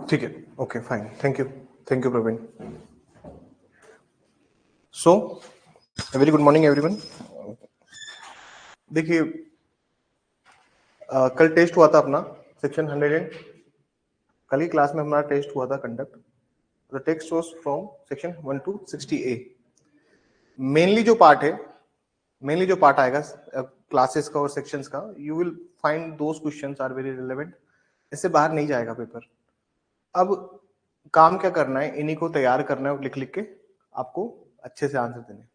ठीक है, okay fine, thank you Praveen. So very good morning everyone. देखिए कल टेस्ट हुआ था अपना सेक्शन 100 कल की क्लास में हमारा टेस्ट हुआ था conduct. The text was from section 1 to 60A। Mainly जो पार्ट आएगा क्लासेस का और सेक्शंस का, you will find those questions are very relevant. इससे बाहर नहीं जाएगा पेपर। अब काम क्या करना है, इन्हीं को तैयार करना है और लिख लिख के आपको अच्छे से आंसर देने।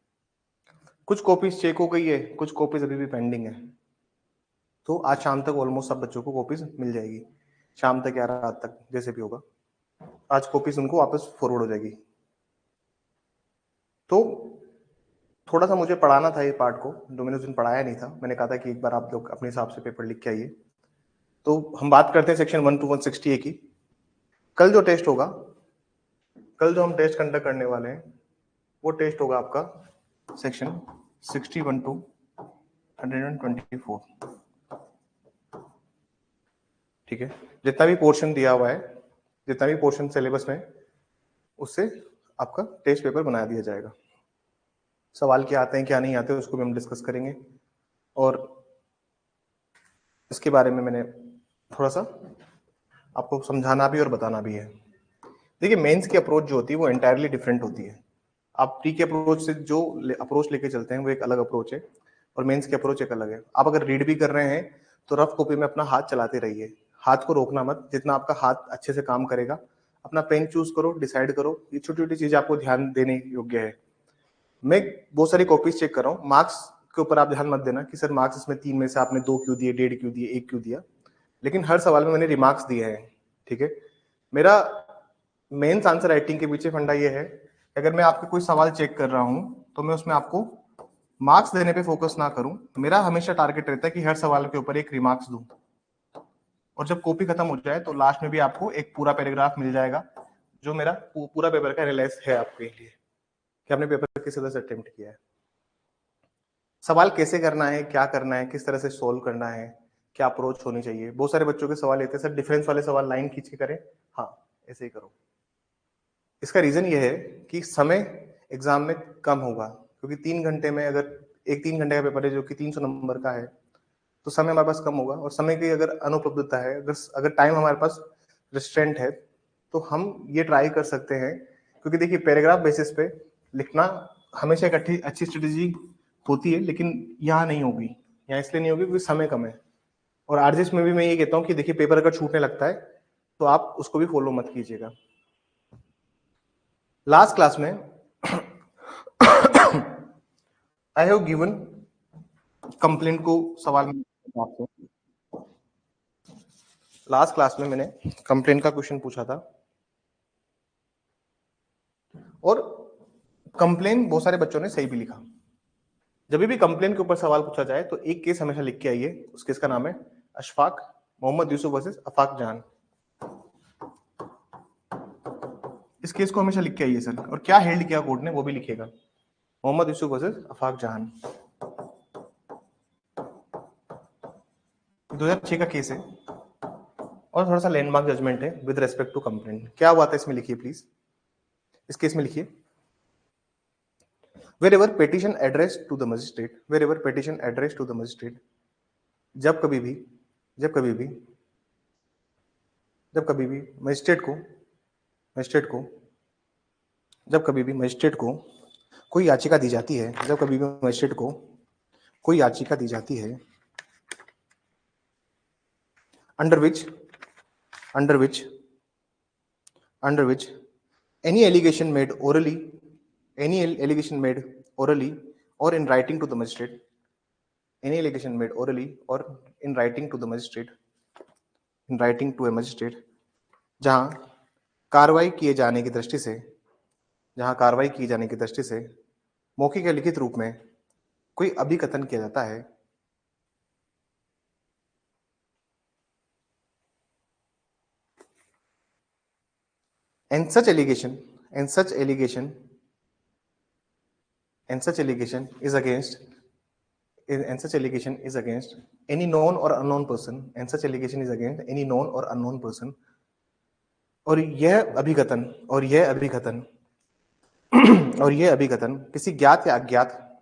कुछ कॉपीज चेक हो गई है, कुछ कॉपीज अभी भी पेंडिंग है, तो आज शाम तक ऑलमोस्ट सब बच्चों को कॉपीज मिल जाएगी। शाम तक या रात तक जैसे भी होगा, आज कॉपीज उनको वापस फॉरवर्ड हो जाएगी। तो थोड़ा सा मुझे पढ़ाना था ये पार्ट को, जो मैंने उस दिन पढ़ाया नहीं था। मैंने कहा था कि एक बार आप लोग अपने हिसाब से पेपर लिख के आइए। तो हम बात करते हैं सेक्शन 1 to 160A की। कल जो टेस्ट होगा, कल जो हम टेस्ट कंडक्ट करने वाले हैं, वो टेस्ट होगा आपका सेक्शन 61 to 124। ठीक है, जितना भी पोर्शन दिया हुआ है, जितना भी पोर्शन सिलेबस में, उससे आपका टेस्ट पेपर बना दिया जाएगा। सवाल क्या आते हैं क्या नहीं आते उसको भी हम डिस्कस करेंगे, और इसके बारे में मैंने थोड़ा सा आपको समझाना भी और बताना भी है। देखिए मेंस की अप्रोच जो होती है वो एंटायरली डिफरेंट होती है। आप प्री के अप्रोच से जो अप्रोच लेके चलते हैं वो एक अलग अप्रोच है, और मेंस की अप्रोच एक अलग है। आप अगर रीड भी कर रहे हैं तो रफ कॉपी में अपना हाथ चलाते रहिए, हाथ को रोकना मत। जितना आपका हाथ अच्छे से काम करेगा, अपना पेन चूज करो, डिसाइड करो। ये छोटी छोटी चीज आपको ध्यान देने योग्य है। मैं बहुत सारी कॉपीज चेक कर रहा हूँ, मार्क्स के ऊपर आप ध्यान मत देना कि सर मार्क्स इसमें 3 में से आपने 2 क्यों दिए, 1.5 क्यों दिए, 1 क्यों दिया। लेकिन हर सवाल में मैंने रिमार्क्स दिए हैं। ठीक है, मेरा मेंस आंसर राइटिंग के पीछे फंडा ये है, अगर मैं आपके कोई सवाल चेक कर रहा हूं तो मैं उसमें आपको मार्क्स देने पे फोकस ना करूं। मेरा हमेशा टारगेट रहता है कि हर सवाल के ऊपर एक रिमार्क्स दूं, और जब कॉपी खत्म हो जाए तो लास्ट में भी आपको एक पूरा पैराग्राफ मिल जाएगा, जो मेरा पूरा पेपर का एनालाइज है आपके लिए कि आपने पेपर किस तरह से अटेम्प्ट किया है। सवाल कैसे करना है, क्या करना है, किस तरह से सोल्व करना है, क्या अप्रोच होनी चाहिए। बहुत सारे बच्चों के सवाल लेते हैं सर डिफरेंस वाले सवाल लाइन खींच के करें, हाँ ऐसे ही करो। इसका रीजन ये है कि समय एग्जाम में कम होगा, क्योंकि 3 घंटे में, अगर एक 3 घंटे का पेपर है जो कि 300 नंबर का है, तो समय हमारे पास कम होगा। और समय की अगर अनुपलब्धता है, अगर टाइम हमारे पास रिस्ट्रेंट है, तो हम ये ट्राई कर सकते हैं। क्योंकि देखिए पैराग्राफ बेसिस पे लिखना हमेशा एक अच्छी स्ट्रेटेजी होती है, लेकिन यहाँ नहीं होगी। यहाँ इसलिए नहीं होगी क्योंकि समय कम है। और आरजेस में भी मैं ये कहता हूँ कि देखिए पेपर अगर छूटने लगता है तो आप उसको भी फॉलो मत कीजिएगा। लास्ट क्लास में आई हैव गिवन कंप्लेंट को सवाल में आपको लास्ट क्लास में मैंने कंप्लेंट का क्वेश्चन पूछा था, और कंप्लेन बहुत सारे बच्चों ने सही भी लिखा। जब भी कंप्लेन के ऊपर सवाल पूछा जाए तो एक केस हमेशा लिख के आइए। उस केस का नाम है अशफाक मोहम्मद यूसुफ वर्सेस अफाक जहान। इस केस को हमेशा लिख के आइए सर, और क्या हेल्ड किया कोर्ट ने वो भी लिखेगा। मोहम्मद यूसुफ वर्सेस अफाक जहान 2006 का केस है, और थोड़ा सा लैंडमार्क जजमेंट है विद रेस्पेक्ट टू कंप्लेंट। क्या हुआ था इसमें लिखिए प्लीज, इस केस में लिखिए। wherever petition addressed to the magistrate, wherever petition addressed to the magistrate, जब कभी भी मजिस्ट्रेट को कोई याचिका दी जाती है, जब कभी भी मजिस्ट्रेट को कोई याचिका दी जाती है, under which any allegation made orally or in writing to the magistrate, any allegation made orally or in writing to the magistrate, in writing to a magistrate, जहां कार्रवाई किए जाने की दृष्टि से मौखिक या लिखित रूप में कोई अभिकथन किया जाता है, and such allegation is against any known or unknown person, and such allegation is against any known or unknown person, और यह अभिकथन और यह अभिकथन किसी ज्ञात या अज्ञात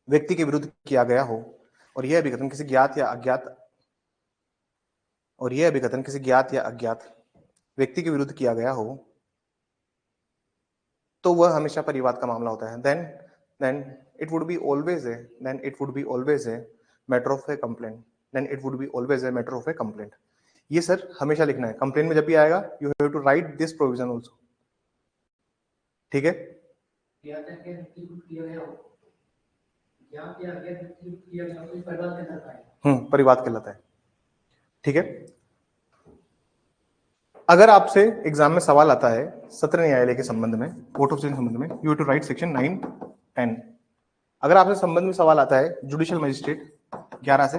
व्यक्ति के विरुद्ध किया गया हो, और यह अभिकथन किसी ज्ञात या अज्ञात व्यक्ति के विरुद्ध किया गया हो, तो वह हमेशा परिवाद का मामला होता है। then it would be always a matter of a complaint। ये सर हमेशा लिखना है, कंप्लेंट में जब भी आएगा you have to write this provision also. ठीक है, परिवाद कहलाता है। ठीक है, अगर आपसे एग्जाम में सवाल आता है सत्र न्यायालय के संबंध में, कोर्ट ऑफ सिविल संबंध में, you have to write section 9, 10। अगर आपसे संबंध में सवाल आता है जुडिशियल मजिस्ट्रेट 11 से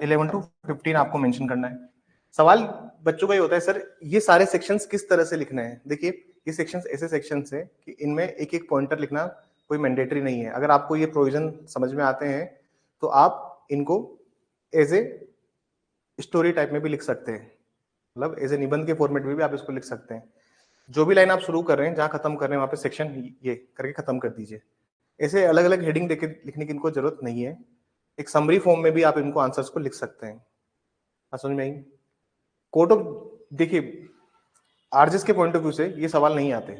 11 to 15 आपको मेंशन करना है। सवाल बच्चों का ही होता है सर ये सारे सेक्शंस किस तरह से लिखने हैं। देखिए ये सेक्शंस ऐसे सेक्शंस है कि इनमें एक एक पॉइंटर लिखना कोई मैंडेटरी नहीं है। अगर आपको ये प्रोविजन समझ में आते हैं तो आप इनको एज ए स्टोरी टाइप में भी लिख सकते हैं, मतलब एज ए निबंध के फॉर्मेट में भी आप इसको लिख सकते हैं। जो भी लाइन आप शुरू कर रहे हैं, जहां खत्म कर रहे हैं वहां पे सेक्शन ये करके खत्म कर दीजिए। ऐसे अलग अलग हेडिंग देके लिखने की इनको जरूरत नहीं है। एक समरी फॉर्म में भी आप इनको आंसर्स को लिख सकते हैं। समझ में आई? कोर्ट ऑफ, देखिए आरजेएस के पॉइंट ऑफ व्यू से ये सवाल नहीं आते,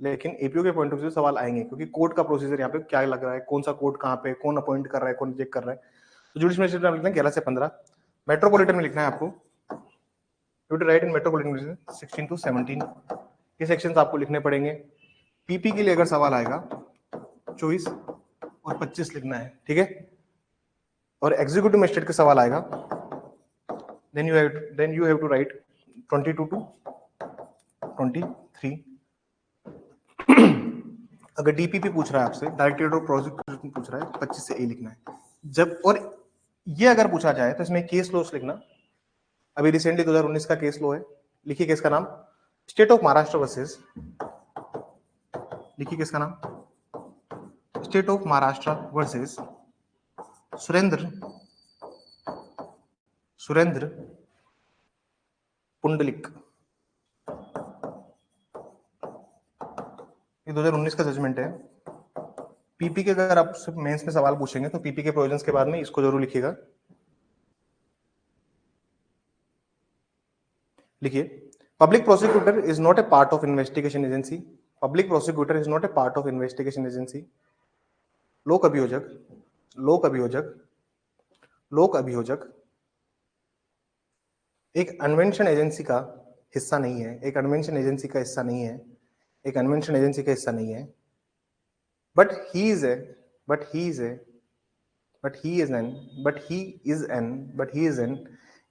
लेकिन एपीओ के पॉइंट ऑफ व्यू से सवाल आएंगे, क्योंकि कोर्ट का प्रोसीजर यहाँ पे क्या लग रहा है, कौन सा कोर्ट कहाँ पे, कौन अपॉइंट कर रहा है, कौन चेक कर रहा है। तो जुडिशियल मजिस्ट्रेट में लिखना है 11 से 15। मेट्रोपॉलिटन में लिखना है आपको, you to write in metropolitan 16 to 17। ये सेक्शंस आपको लिखने पड़ेंगे। पीपी के लिए अगर सवाल आएगा 24 और 25 लिखना है। ठीक है, और एग्जीक्यूटिव मजिस्ट्रेट का सवाल आएगा then you have to write 22 to 23। अगर डीपीपी पूछ रहा है आपसे, डायरेक्टरेट ऑफ प्रोसिक्यूशन पूछ रहा है, 25 से ए लिखना है। जब और ये अगर पूछा जाए तो इसमें केस लॉस लिखना। अभी रिसेंटली 2019 का केस लॉ है, लिखिए केस का नाम स्टेट ऑफ महाराष्ट्र वर्सेस, लिखिए केस का नाम state of Maharashtra versus Surendra Pundlik. ये 2019 का जजमेंट है। पीपी के अगर आप मेंस में सवाल पूछेंगे तो पीपी के प्रोविजंस के बाद में इसको जरूर लिखिएगा। लिखिए, public prosecutor is not a part of investigation agency. Public prosecutor is not a part of investigation agency. लोक अभियोजक एक अन्वेषण एजेंसी का हिस्सा नहीं है, एक अन्वेषण एजेंसी का हिस्सा नहीं है, एक अन्वेषण एजेंसी का हिस्सा नहीं है। But he is an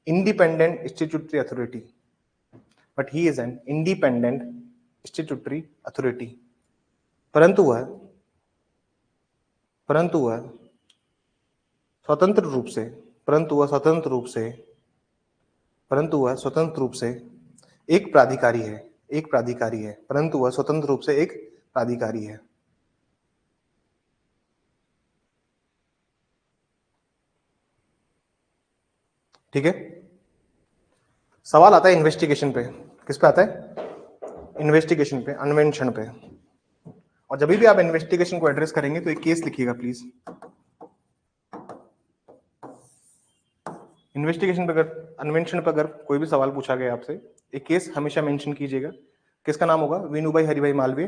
independent statutory authority. परंतु वह स्वतंत्र रूप से एक प्राधिकारी है। परंतु वह स्वतंत्र रूप से एक प्राधिकारी है। ठीक है, सवाल आता है इन्वेस्टिगेशन पे। किस पे आता है? इन्वेस्टिगेशन पे, अन्वेषण पे। और जब भी आप इन्वेस्टिगेशन को एड्रेस करेंगे तो एक केस लिखिएगा प्लीज। इन्वेस्टिगेशन पे, अगर अन्वेषण पे अगर कोई भी सवाल पूछा गया आपसे, एक केस हमेशा मेंशन कीजिएगा। किसका नाम होगा? Vinubhai Haribhai Malviya.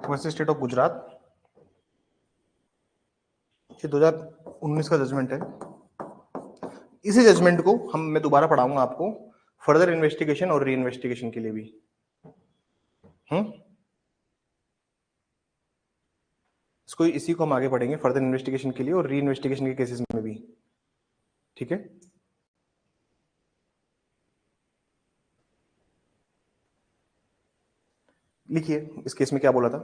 Versus state of Gujarat. ये 2019 का जजमेंट है। इसी जजमेंट को मैं दोबारा पढ़ाऊंगा आपको फर्दर इन्वेस्टिगेशन और री इन्वेस्टिगेशन के लिए भी। इसी को हम आगे पढ़ेंगे फर्दर इन्वेस्टिगेशन के लिए और री इन्वेस्टिगेशन के केसेस में भी। ठीक है, लिखिए इस केस में क्या बोला था।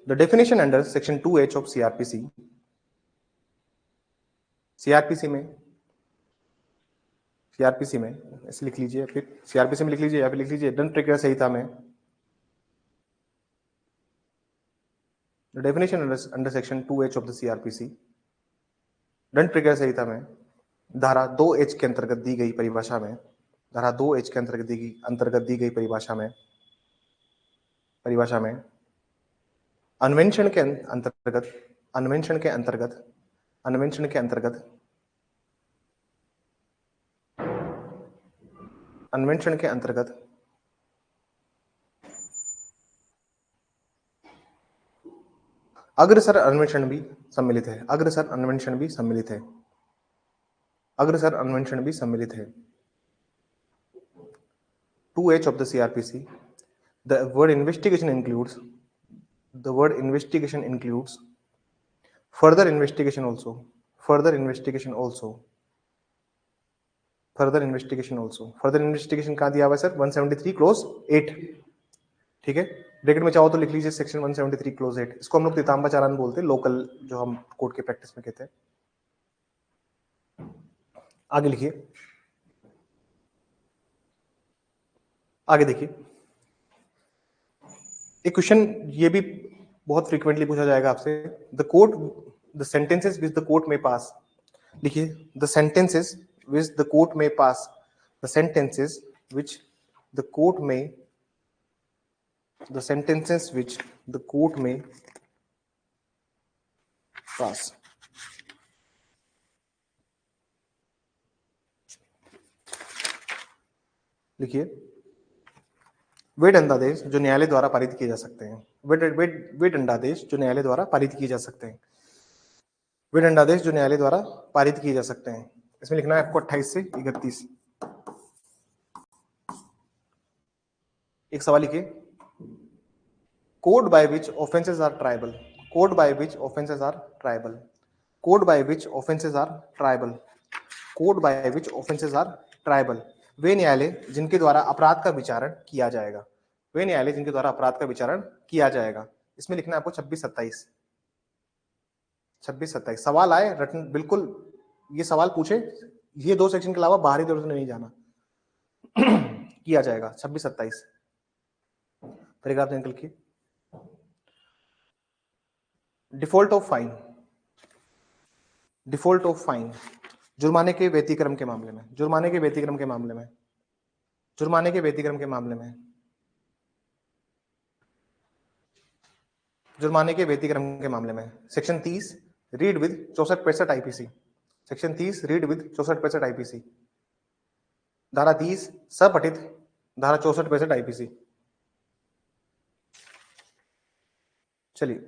The definition under section 2H of CrPC में सीआरपीसी में ऐसे लिख लीजिए, फिर सीआरपीसी में लिख लीजिए या फिर लिख लीजिए डन प्रक्रिया संहिता में the definition under section 2H of the CrPC, दंड प्रक्रिया संहिता में धारा 2H के अंतर्गत दी गई परिभाषा में, धारा 2H के अंतर्गत दी गई परिभाषा में अन्वेषण के अंतर्गत अग्रसर अन्वेषण भी सम्मिलित है। अग्रसर अन्वेषण भी सम्मिलित है। 2H of the CRPC, the word investigation includes further investigation also. Further investigation कहाँ दिया हुआ है सर? 173 क्लोज 8, ठीक है। ब्रैकेट में चाहो तो लिख लीजिए सेक्शन 173 क्लोज 8। इसको हम लोग पीताम्बर चालान बोलते हैं, लोकल जो हम कोर्ट के प्रैक्टिस में कहते हैं। आगे लिखिए, आगे देखिए, एक क्वेश्चन ये भी बहुत फ्रीक्वेंटली पूछा जाएगा आपसे। The sentences which the court may pass, लिखिए the sentences which the court may pass, the sentences which the court may pass. लिखिए वे दंडादेश जो न्यायालय द्वारा पारित किए जा सकते हैं। वे दंडादेश जो न्यायालय द्वारा पारित किए जा सकते हैं। वे दंडादेश जो न्यायालय द्वारा पारित किए जा सकते हैं। इसमें लिखना है आपको 28 से 31। एक सवाल लिखिए, code by which offences are triable. Code by which offences are triable. Code by which offences are triable. Code by which offences are triable. वे न्यायालय जिनके द्वारा अपराध का विचारण किया जाएगा। वे न्यायालय जिनके द्वारा अपराध का विचारण किया जाएगा। इसमें लिखना है आपको 26-27। 26-27 सवाल आए रटन, बिल्कुल ये सवाल पूछे, ये दो सेक्शन के अलावा बाहरी दौर से नहीं जाना। किया जाएगा 26-27। पैराग्राफ निकल के default of fine. Default of fine जुर्माने के व्यतिक्रम के मामले में। जुर्माने के व्यतिक्रम के मामले में। जुर्माने के व्यतिक्रम के मामले में। जुर्माने के व्यतिक्रम के मामले में section 30 read with 64-65 IPC. Section 30 read with 64-65 IPC. धारा 30 सपठित धारा 64-65 आईपीसी। चलिए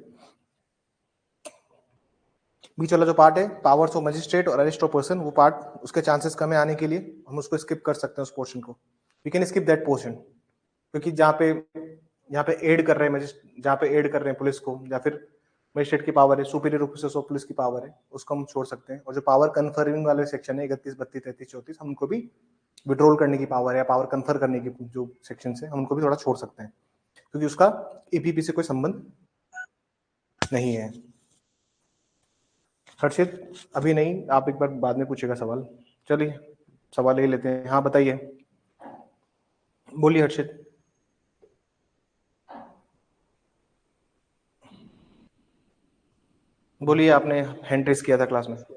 बीच वाला जो पार्ट है पावर्स ऑफ मजिस्ट्रेट और अरेस्ट ऑफ पर्सन, वो पार्ट उसके चांसेस कम है आने के लिए, हम उसको स्किप कर सकते हैं उस पोर्शन को। We can skip that portion, क्योंकि जहाँ पे ऐड कर रहे हैं जहाँ पे ऐड कर रहे हैं पुलिस को, या फिर मजिस्ट्रेट की पावर है, सुपीरियर ऑफिसर्स ऑफ पुलिस की पावर है, उसको हम छोड़ सकते हैं। और जो पावर कन्फरिंग वाले सेक्शन है 31, 32, 33, 34, हम उनको भी विड्रॉल करने की पावर है, पावर कन्फर करने की जो सेक्शन है हम उनको भी थोड़ा छोड़ सकते हैं, क्योंकि उसका ईपीपी से कोई संबंध नहीं है। हर्षित अभी नहीं, आप एक बार बाद में पूछेगा सवाल। चलिए सवाल ले लेते हैं। हाँ बताइए, बोलिए हर्षित। बोलिए, आपने हैंड रेस किया था क्लास में। सर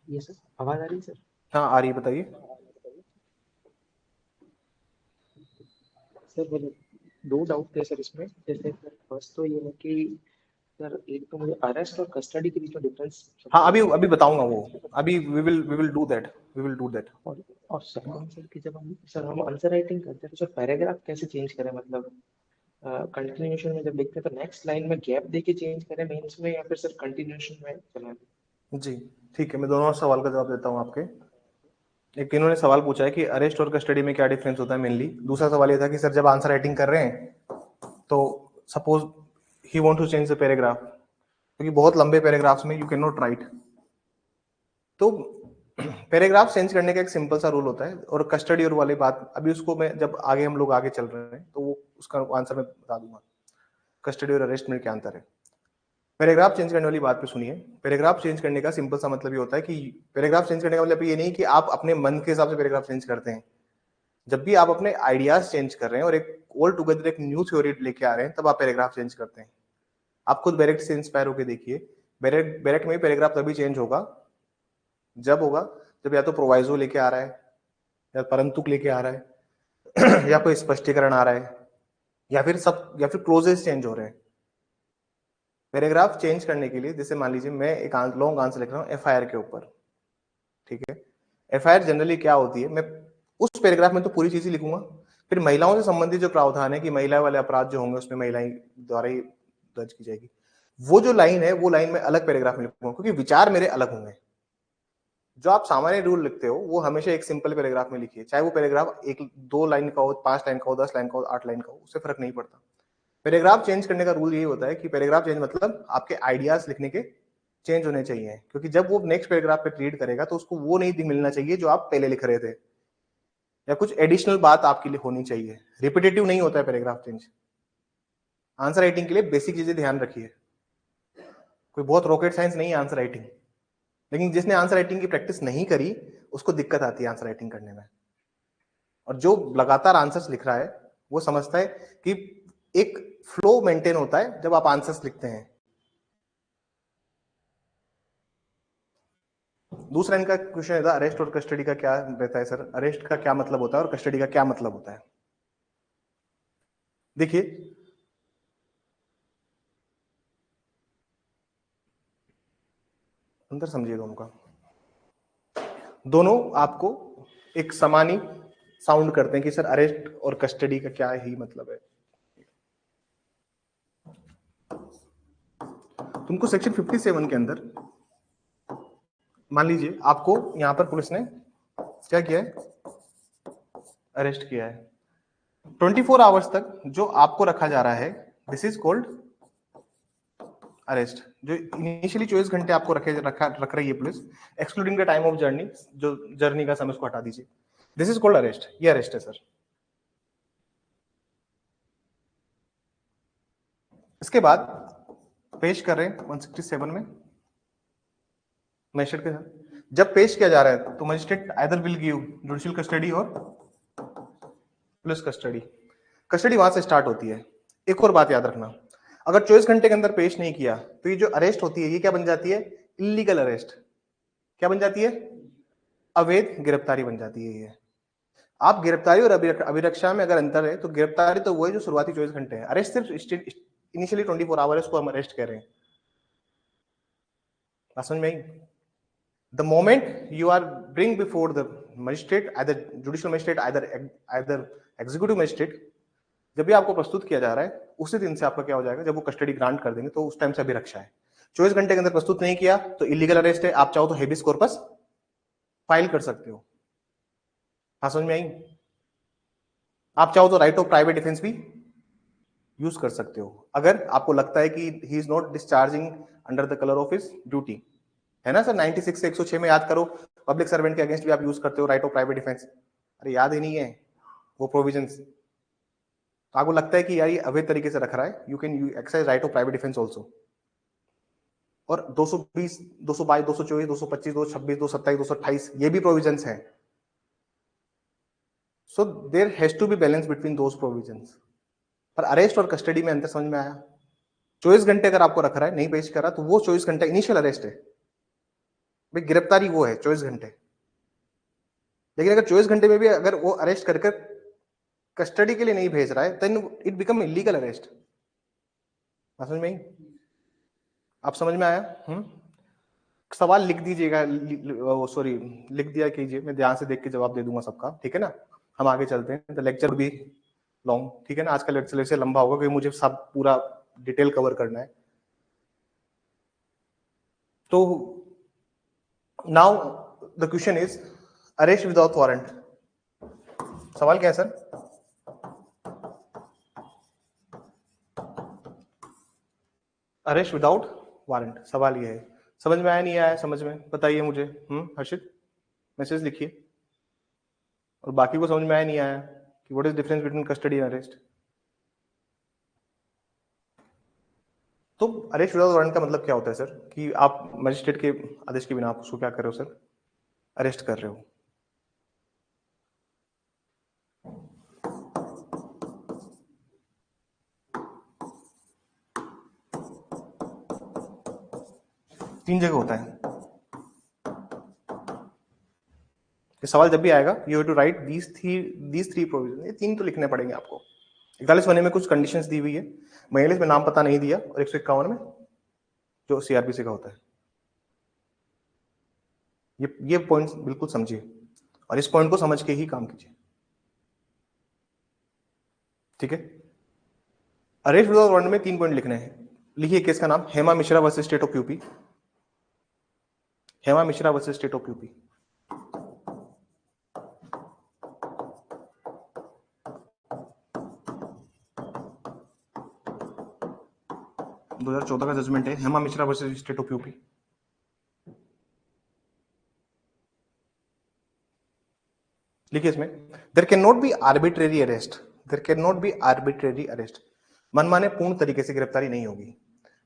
ये सर आवाज आ रही है सर? हाँ आ रही है, बताइए। सर दो डाउट थे सर इसमें। जैसे सर फर्स्ट तो ये है कि सर एक तो मुझे अरेस्ट और कस्टडी के बीच में डिफरेंस। हाँ अभी बताऊंगा वो, अभी वी विल डू दैट। और सेकंड सर कि जब हम आंसर राइटिंग करते हैं तो सर पैराग्राफ कैसे चेंज करें, मतलब कंटिन्यूएशन में जब लिखते हैं तो नेक्स्ट लाइन में गैप देके चेंज करें मेंस में, या फिर सर कंटिन्यूएशन में चलें? जी ठीक है, मैं दोनों सवाल का जवाब देता हूँ आपके। एक इन्होंने सवाल पूछा है कि अरेस्ट और कस्टडी में क्या डिफरेंस होता है मेनली। दूसरा सवाल ये था कि सर जब आंसर राइटिंग कर रहे हैं तो suppose he want to change the paragraph, क्योंकि बहुत लंबे पैराग्राफ्स में यू कैन नॉट राइट, तो पैराग्राफ चेंज करने का एक सिंपल सा रूल होता है। और कस्टडी और वाली बात अभी उसको मैं जब आगे हम लोग आगे चल रहे हैं तो वो उसका आंसर मैं बता दूंगा, कस्टडी और अरेस्ट में क्या अंतर है। पैराग्राफ चेंज करने वाली बात पे सुनिए। पैराग्राफ चेंज करने का सिंपल सा मतलब ये होता है कि पैराग्राफ चेंज करने का मतलब ये नहीं कि आप अपने मन के हिसाब से पैराग्राफ चेंज करते हैं। जब भी आप अपने आइडियाज चेंज कर रहे हैं और एक ऑल टुगेदर एक न्यू थ्योरी लेके आ रहे हैं, तब आप पैराग्राफ चेंज करते हैं। आप खुद बैरेक्ट से इंस्पायर होकर देखिए, बैरेक्ट में पैराग्राफ तभी चेंज होगा जब या तो प्रोवाइजो लेके आ रहा है, या परंतुक लेके आ रहा है या कोई स्पष्टीकरण आ रहा है, या फिर क्लोजेस चेंज हो रहे हैं। पैराग्राफ चेंज करने के लिए, जैसे मान लीजिए मैं एक लॉन्ग आंसर लिख रहा हूँ एफआईआर के ऊपर, ठीक है। एफआईआर जनरली क्या होती है, मैं उस पैराग्राफ में तो पूरी चीज ही लिखूंगा, फिर महिलाओं से संबंधित जो प्रावधान है कि महिला वाले अपराध जो होंगे उसमें महिलाएं द्वारा ही दर्ज की जाएगी, वो जो लाइन है वो लाइन मैं अलग पैराग्राफ में लिखूंगा, क्योंकि विचार मेरे अलग होंगे। जो आप सामान्य रूल लिखते हो वो हमेशा एक सिंपल पैराग्राफ में लिखिए, चाहे वो पैराग्राफ 1-2 लाइन का हो, 5 लाइन का हो, 10 लाइन का हो, 8 लाइन का हो, उससे फर्क नहीं पड़ता। पैराग्राफ चेंज करने का रूल यही होता है कि पैराग्राफ चेंज मतलब आपके आइडियाज लिखने के चेंज होने चाहिए, क्योंकि जब वो नेक्स्ट पैराग्राफ पे रीड करेगा तो उसको वो नहीं मिलना चाहिए जो आप पहले लिख रहे थे, या कुछ एडिशनल बात आपके लिए होनी चाहिए। रिपीटेटिव नहीं होता है पैराग्राफ चेंज। आंसर राइटिंग के लिए बेसिक चीजें ध्यान रखिए, कोई बहुत रॉकेट साइंस नहीं है आंसर राइटिंग, लेकिन जिसने आंसर राइटिंग की प्रैक्टिस नहीं करी उसको दिक्कत आती है आंसर राइटिंग करने में। और जो लगातार आंसर्स लिख रहा है वो समझता है कि एक फ्लो मेंटेन होता है जब आप आंसर्स लिखते हैं। दूसरा इनका क्वेश्चन था अरेस्ट और कस्टडी का क्या रहता है सर, अरेस्ट का क्या मतलब होता है और कस्टडी का क्या मतलब होता है। देखिए, अंदर समझिएगा उनका, दोनों आपको एक समान ही साउंड करते हैं कि सर अरेस्ट और कस्टडी का क्या ही मतलब है। तुमको सेक्शन 57 के अंदर मान लीजिए आपको यहां पर पुलिस ने क्या किया है, अरेस्ट किया है। 24 आवर्स तक जो आपको रखा जा रहा है, दिस इज कॉल्ड अरेस्ट। जो इनिशियली 24 घंटे आपको रख रही है police, excluding the time of journey, जो जर्नी का समय उसको हटा दीजिए, दिस इज कॉल्ड अरेस्ट। ये अरेस्ट है सर। इसके बाद पेश कर रहे हैं 167 में मजिस्ट्रेट के साथ। जब पेश किया जा रहा है तो magistrate either will give judicial custody और पुलिस कस्टडी। कस्टडी वहां से स्टार्ट होती है। एक और बात याद रखना, अगर 24 घंटे के अंदर पेश नहीं किया तो ये जो अरेस्ट होती है ये क्या बन जाती है, इलीगल अरेस्ट। क्या बन जाती है, अवैध गिरफ्तारी बन जाती है ये। आप गिरफ्तारी और अभिरक्षा में अगर अंतर है, तो गिरफ्तारी तो वो है जो शुरुआती 24 घंटे है, अरेस्ट सिर्फ इनिशियली 24 आवर है, उसको हम अरेस्ट कह रहे हैं। समझ में आई? The moment you are bring before the magistrate, either judicial magistrate, either executive magistrate, जब भी आपको प्रस्तुत किया जा रहा है उसी दिन से आपका क्या हो जाएगा, जब वो कस्टडी ग्रांट कर देंगे तो उस टाइम से अभिरक्षा है। 24 घंटे के अंदर प्रस्तुत नहीं किया तो इलीगल अरेस्ट है। आप चाहो तो हेबियस कॉर्पस फाइल कर सकते हो। हाँ, समझ में आई? आप चाहो तो राइट ऑफ प्राइवेट डिफेंस भी यूज कर सकते हो, अगर आपको लगता है कि he is not discharging under the colour of his duty, है ना सर। 96 से 106 में याद करो, पब्लिक सर्वेंट के अगेंस्ट भी आप यूज करते हो राइट ऑफ प्राइवेट डिफेंस। अरे याद ही नहीं है वो प्रोविजंस, तो आपको लगता है कि यार ये अवैध तरीके से रख रहा है, you can exercise right of private defence also. और 220, 222, 224, 225, 226, 227, 228 ये भी प्रोविजंस हैं। So there has to be balance between those provisions. पर अरेस्ट और कस्टडी में अंतर समझ में आया? 24 घंटे अगर आपको रख रहा है, नहीं पेश करा, तो वो 24 घंटे इनिशियल अरेस्ट है भाई, गिरफ्तारी वो है 24 घंटे। लेकिन अगर 24 घंटे में भी अगर वो अरेस्ट कर कस्टडी के लिए नहीं भेज रहा है, then it become illegal arrest. समझ में? आप समझ में आया? सवाल लिख दीजिएगा, सॉरी लिख दिया कीजिए, मैं ध्यान से देख के जवाब दे दूंगा सबका, ठीक है ना। हम आगे चलते हैं, द लेक्चर भी लॉन्ग, ठीक है ना। आज का लेक्चर से लंबा होगा क्योंकि मुझे सब पूरा डिटेल कवर करना है। तो now the question is arrest without warrant. सवाल क्या है सर? अरेस्ट विदाउट वारंट, सवाल ये है। समझ में आया नहीं आया? समझ में बताइए मुझे। हर्षित मैसेज लिखिए। और बाकी को समझ में आया नहीं आया कि what is difference between custody and arrest? तो अरेस्ट विदाउट वारंट का मतलब क्या होता है सर, कि आप मजिस्ट्रेट के आदेश के बिना आप उसको क्या कर रहे हो सर, अरेस्ट कर रहे हो। तीन जगह होता है ये सवाल जब भी आएगा, you have to write these three provision, ये तीन तो लिखने पड़ेंगे आपको। 41 वने में कुछ कंडीशंस दी हुई है, 42 में नाम पता नहीं दिया, और 151 में जो सीआरपीसी का होता है। ये पॉइंट्स बिल्कुल समझिए और इस पॉइंट को समझ के ही काम कीजिए, ठीक है। अरेस्ट विदाउट वारंट में 3 पॉइंट लिखने हैं। लिखिए केस का नाम, Hema Mishra versus state of UP. Hema Mishra versus state of UP. दो 2014 का जजमेंट है, Hema Mishra versus state of UP. लिखिए इसमें, there can not be arbitrary arrest, there can not be arbitrary arrest. मनमाने पूर्ण तरीके से गिरफ्तारी नहीं होगी,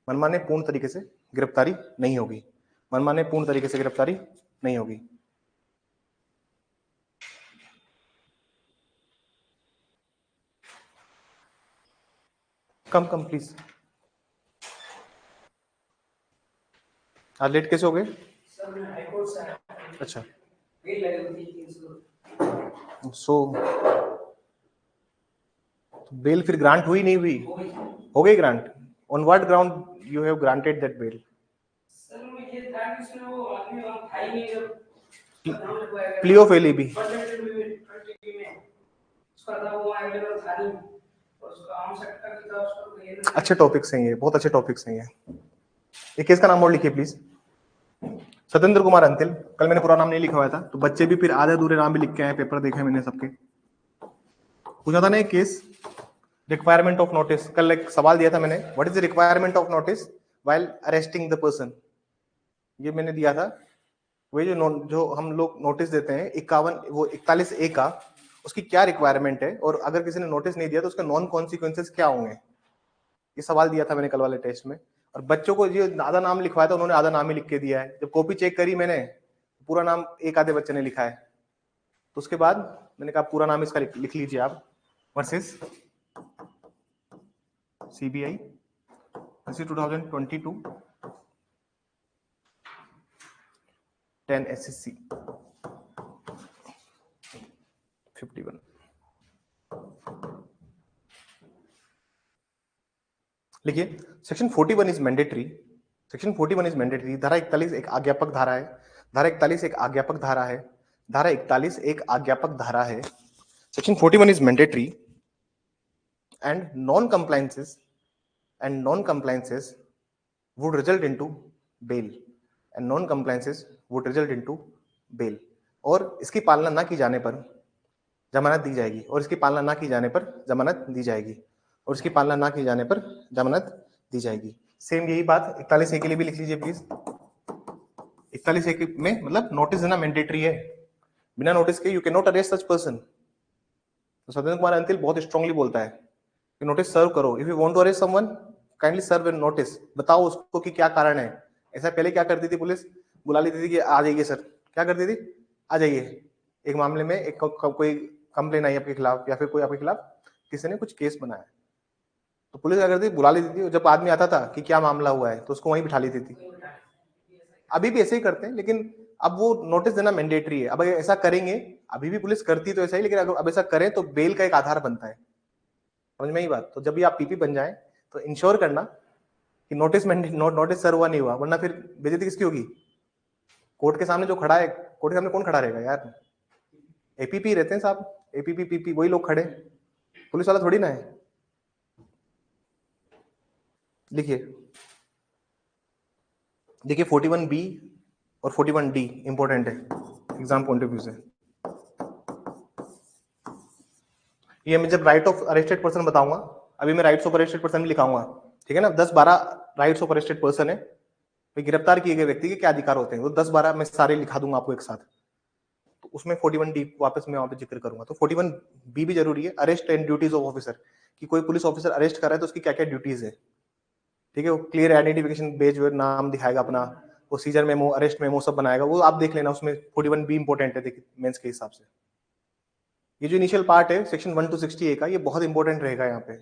मनमाने पूर्ण तरीके से गिरफ्तारी नहीं होगी, मनमाने पूर्ण तरीके से गिरफ्तारी नहीं होगी। कम कम प्लीज। आज लेट कैसे हो गए? अच्छा, सो बेल फिर ग्रांट हुई नहीं हुई? हो गई grant. On what ground you have granted that bail? Plea of alibi. अच्छे टॉपिक्स हैं ये, बहुत अच्छे टॉपिक्स हैं ये। एक केस का नाम और लिखिए प्लीज। सत्येंद्र कुमार अंतिल। कल मैंने पूरा नाम नहीं लिखा हुआ था, तो बच्चे भी फिर आधे अधूरे नाम भी लिख के आए, पेपर देखे मैंने सबके। पूछा था ना एक केस, रिक्वायरमेंट ऑफ नोटिस। कल एक सवाल दिया था मैंने, what is the requirement of notice while arresting the person. ये मैंने दिया था। वही जो हम लोग नोटिस देते हैं 41A का, उसकी क्या रिक्वायरमेंट है, और अगर किसी ने नोटिस नहीं दिया तो उसके नॉन कॉन्सिक्वेंसेस क्या होंगे। ये सवाल दिया था मैंने कल वाले टेस्ट में, और बच्चों को ये आधा नाम लिखवाया था, उन्होंने आधा नाम ही लिख के दिया है। जब कॉपी चेक करी मैंने, पूरा नाम एक आधे बच्चे ने लिखा है, तो उसके बाद मैंने कहा पूरा नाम इसका लिख लीजिए आप, वर्सेस सीबीआई वर्सेस 2022 10 SSC 51। लिखिए, section 41 is mandatory. Section 41 is mandatory. धारा 41 एक आज्ञापक धारा है। धारा 41 एक आज्ञापक धारा है। धारा 41 एक आज्ञापक धारा है। Section 41 is mandatory and non compliances would result into bail and non compliances would result into bail। और इसकी पालना ना की जाने पर जमानत दी जाएगी, और इसकी पालना ना की जाने पर जमानत दी जाएगी, और इसकी पालना ना की जाने पर जमानत दी जाएगी। सेम यही बात 41A के लिए भी लिख लीजिए प्लीज। 41A में मतलब नोटिस देना मैंडेटरी है, बिना नोटिस के you can not arrest such person. तो सत्येंद्र कुमार अंतिल बहुत स्ट्रांगली बोलता है कि नोटिस सर्व करो। If you want to arrest someone, kindly serve an notice. बताओ उसको कि क्या कारण है। ऐसा पहले क्या करती थी पुलिस, बुला लेती थी कि आ जाइए सर। क्या करती थी, आ जाइए, एक मामले में एक कोई कंप्लेन आई आपके खिलाफ, या फिर कोई आपके खिलाफ किसी ने कुछ केस बनाया, तो पुलिस क्या करती थी, बुला लेती थी। जब आदमी आता था कि क्या मामला हुआ है, तो उसको वहीं बिठा लेती थी। अभी भी ऐसे ही करते हैं, लेकिन अब वो नोटिस देना मैंडेटरी है। अब अगर ऐसा करेंगे, अभी भी पुलिस करती तो ऐसा ही, लेकिन अगर अब ऐसा करें तो बेल का एक आधार बनता है। समझ में ही बात। तो जब भी आप पीपी बन जाए तो इंश्योर करना कि नोटिस सर्व हुआ नहीं हुआ, वरना फिर बेइज्जती किसकी होगी। कोर्ट के सामने जो खड़ा है, कोर्ट के सामने कौन खड़ा रहेगा यार, एपीपी रहते हैं साहब, एपीपी पीपी वही लोग खड़े, पुलिस वाला थोड़ी ना है। लिखिए, देखिए 41B और 41D इंपॉर्टेंट है एग्जाम पॉइंट ऑफ व्यू से। ये मैं जब राइट ऑफ अरेस्टेड पर्सन बताऊंगा, अभी मैं राइट्स ऑफ अरेस्टेड पर्सन भी लिखाऊंगा, ठीक है ना। 10-12 राइट्स ऑफ अरेस्टेड पर्सन है, गिरफ्तार किए गए व्यक्ति के क्या अधिकार होते हैं, वो 10-12 मैं सारे लिखा दूंगा आपको एक साथ। तो उसमें 41D वापस मैं वहां पे जिक्र करूंगा। तो 41B भी जरूरी है, arrest and duties of officer, कि कोई पुलिस ऑफिसर अरेस्ट कर रहा है तो उसकी क्या क्या ड्यूटीज है। ठीक है, वो क्लियर आइडेंटिफिकेशन पेज नाम दिखाएगा अपना, वो सीजर मेमो, अरेस्ट मेमो सब बनाएगा, वो आप देख लेना, उसमें 41 भी इंपॉर्टेंट है देखिए मेंस के हिसाब से। ये जो इनिशियल पार्ट है सेक्शन 1 to 60A का, ये बहुत इंपॉर्टेंट रहेगा यहाँ पे,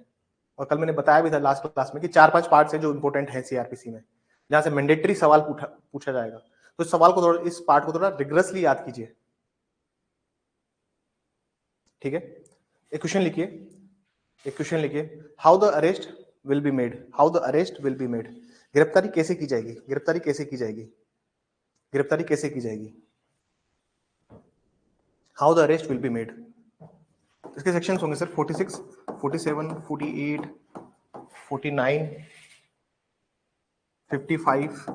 और कल मैंने बताया भी था लास्ट क्लास में कि 4-5 पार्ट्स हैं जो इंपॉर्टेंट है सीआरपीसी में, जहां से मैंडेटरी सवाल पूछा जाएगा। तो इस सवाल को थोड़ा, इस पार्ट को थोड़ा रिग्रेसली याद कीजिए, ठीक है। एक क्वेश्चन लिखिए, how the arrest will be made, how the arrest will be made, गिरफ्तारी कैसे की जाएगी, गिरफ्तारी कैसे की जाएगी, गिरफ्तारी कैसे की जाएगी, how the arrest will be made. इसके सेक्शंस होंगे सर 46, 47, 48, 49, 55,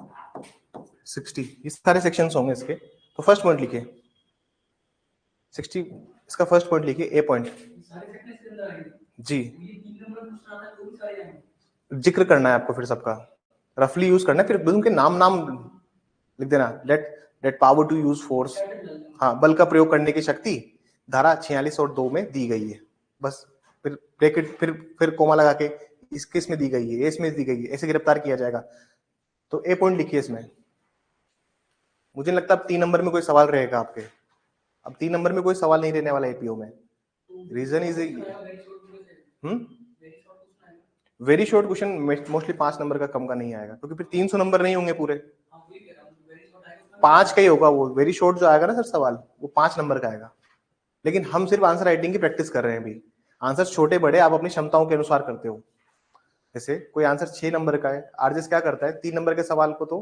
60, ये सारे सेक्शंस होंगे इसके। तो फर्स्ट पॉइंट लिखिए 60, इसका फर्स्ट पॉइंट लिखिए, ए पॉइंट जी, जिक्र करना है आपको फिर सबका, रफली यूज करना है, फिर उनके नाम लिख देना, let power to use force, हाँ, बल का प्रयोग करने की शक्ति धारा 46 और 2 में दी गई है, बस। फिर ब्रैकेट, फिर कोमा लगा के इस किस में दी गई है, इसमें दी गई है, ऐसे गिरफ्तार किया जाएगा। तो ए पॉइंट लिखिए इसमें। मुझे नहीं लगता अब 3 नंबर में कोई सवाल रहेगा आपके, अब 3 नंबर में कोई सवाल नहीं रहने वाला एपीओ में। Reason is very short question, mostly 5 number का कम का नहीं आएगा, क्योंकि फिर 300 नंबर नहीं होंगे पूरे, 5 का ही होगा वो। वेरी शॉर्ट जो आएगा ना सर सवाल, वो 5 नंबर का आएगा। लेकिन हम सिर्फ आंसर राइटिंग की प्रैक्टिस कर रहे हैं अभी, आंसर छोटे बड़े आप अपनी क्षमताओं के अनुसार करते हो। जैसे कोई आंसर 6 नंबर का है, आरजेस क्या करता है, 3 नंबर के सवाल को तो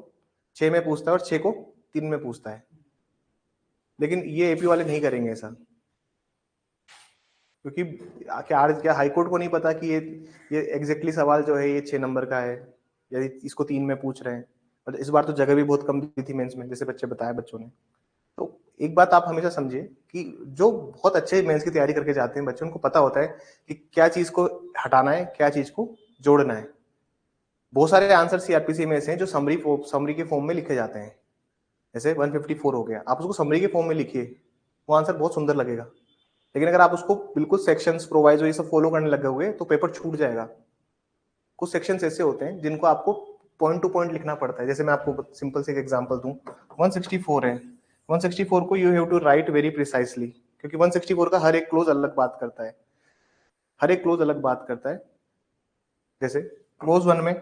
6 में पूछता है और 6 को 3 में पूछता है, लेकिन ये एपी वाले नहीं करेंगे ऐसा, क्योंकि क्या हाईकोर्ट को नहीं पता कि ये एग्जैक्टली सवाल जो है ये 6 नंबर का है, यदि इसको 3 में पूछ रहे हैं। और इस बार तो जगह भी बहुत कम दी थी मेंस में, जैसे बच्चे बताया बच्चों ने। तो एक बात आप हमेशा समझिए कि जो बहुत अच्छे मेंस की तैयारी करके जाते हैं बच्चे, उनको पता होता है कि क्या चीज को हटाना है, क्या चीज को जोड़ना है। बहुत सारे आंसर सीआरपीसी में ऐसे हैं जो समरी के फॉर्म में लिखे जाते हैं, जैसे 154 हो गया, आप उसको समरी के फॉर्म में लिखिए, वो आंसर बहुत सुंदर लगेगा। लेकिन अगर आप उसको बिल्कुल सेक्शंस प्रोवाइजो ये सब फॉलो करने लगे हुए तो पेपर छूट जाएगा। कुछ सेक्शंस ऐसे होते हैं जिनको आपको पॉइंट टू पॉइंट लिखना पड़ता है। जैसे मैं आपको सिंपल से एक एग्जांपल दूं, 164 है, 164 को you have to write very precisely, क्योंकि 164 का हर एक क्लोज अलग बात करता है, हर एक क्लोज अलग बात करता है। जैसे क्लोज 1 में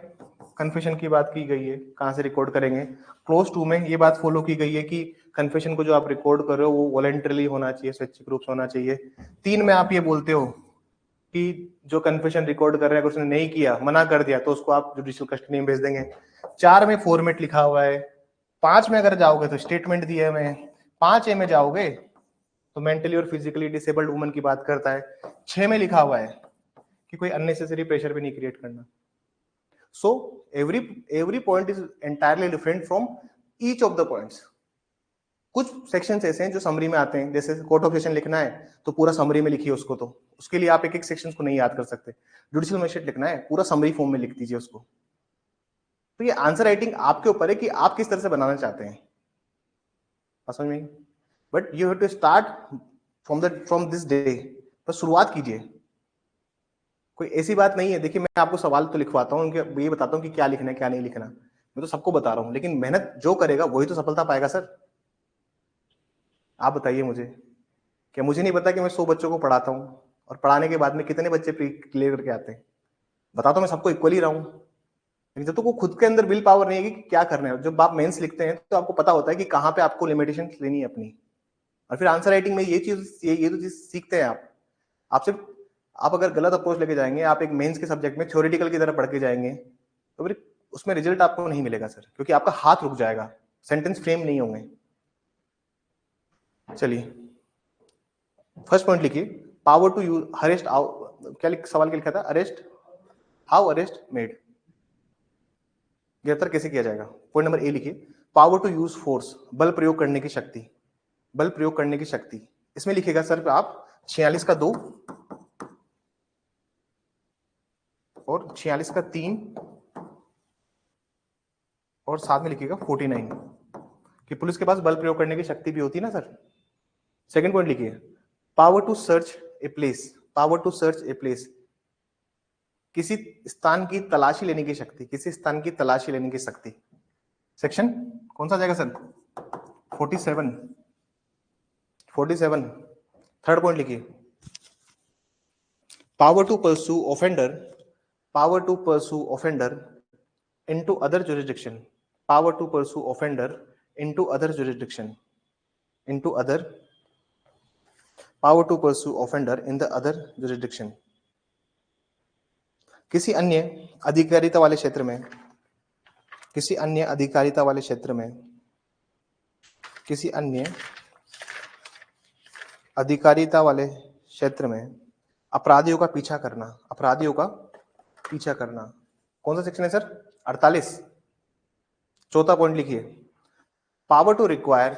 कन्फेशन की बात की गई है, कहां से रिकॉर्ड करेंगे। क्लोज 2 में ये बात फॉलो की गई है कि कन्फेशन को जो आप रिकॉर्ड कर रहे हो वो वॉलंटरली होना चाहिए, स्वैच्छिक रूप से होना चाहिए। 3 में आप ये बोलते हो कि जो कन्फेशन रिकॉर्ड कर रहे हैं, अगर उसने नहीं किया, मना कर दिया, तो उसको आप जुडिशियल कस्टडी में भेज देंगे। 4 में फॉर्मेट लिखा हुआ है। 5 में अगर जाओगे तो स्टेटमेंट दिए हुए हैं। 5A में जाओगे तो मेंटली और फिजिकली डिसेबल्ड वुमन की बात करता है। 6 में लिखा हुआ है कि कोई अननेसेसरी प्रेशर भी नहीं क्रिएट करना। So every point is entirely different from each of the points. कुछ सेक्शंस ऐसे हैं जो समरी में आते हैं, जैसे कोर्ट ऑफ सेशन लिखना है तो पूरा समरी में लिखिए उसको, तो उसके लिए आप एक एक सेक्शंस को नहीं याद कर सकते। जुडिशियल मजिस्ट्रेट लिखना है, पूरा समरी फॉर्म में लिख दीजिए उसको। तो ये आंसर राइटिंग आपके ऊपर है कि आप किस तरह से बनाना चाहते हैं, समझ में। But you have to start from this day, बस शुरुआत कीजिए। कोई ऐसी बात नहीं है, देखिए मैं आपको सवाल तो लिखवाता हूँ, ये बताता हूँ कि क्या लिखना है क्या नहीं लिखना, मैं तो सबको बता रहा हूँ, लेकिन मेहनत जो करेगा वही तो सफलता पाएगा सर। आप बताइए मुझे, क्या मुझे नहीं पता कि मैं 100 बच्चों को पढ़ाता हूँ और पढ़ाने के बाद में कितने बच्चे क्लियर करके आते हैं। बता तो मैं सबको इक्वली रहा हूँ, लेकिन जब तक वो खुद के अंदर विल पावर नहीं है कि क्या करना है। जब आप मेंस लिखते हैं तो आपको पता होता है कि कहाँ पे आपको लिमिटेशन लेनी है अपनी, और फिर आंसर राइटिंग में ये तो चीज सीखते हैं आप सिर्फ, आप अगर गलत अप्रोच लेके जाएंगे, आप एक मेंस के सब्जेक्ट में थ्योरेटिकल की तरह पढ़ के जाएंगे, तो फिर उसमें रिजल्ट आपको नहीं मिलेगा सर, क्योंकि आपका हाथ रुक जाएगा, सेंटेंस फ्रेम नहीं होंगे। चलिए फर्स्ट पॉइंट लिखिए, पावर टू यूज अरेस्ट, क्या सवाल क्या लिखा था, अरेस्ट, हाउ अरेस्ट मेड, गिरफ्तार कैसे किया जाएगा। पॉइंट नंबर ए लिखिए, पावर टू यूज फोर्स, बल प्रयोग करने की शक्ति, बल प्रयोग करने की शक्ति। इसमें लिखेगा सर आप 46 का 2 और 46 का 3 और साथ में लिखिएगा 49 कि पुलिस के पास बल प्रयोग करने की शक्ति भी होती है ना सर। सेकंड पॉइंट लिखिए, power to search a place, power to search a place, किसी स्थान की तलाशी लेने की शक्ति, किसी स्थान की तलाशी लेने की शक्ति। सेक्शन कौन सा जाएगा सर? 47 थर्ड पॉइंट लिखिए। Power to pursue offender into other jurisdiction, power to pursue offender into other jurisdiction, power to pursue offender in the other jurisdiction। किसी अन्य अधिकारिता वाले क्षेत्र में, किसी अन्य अधिकारिता वाले क्षेत्र में, किसी अन्य अधिकारिता वाले क्षेत्र में अपराधियों का पीछा करना, अपराधियों का पीछा करना। कौन सा सेक्शन है सर? 48। चौथा पॉइंट लिखिए। Power to require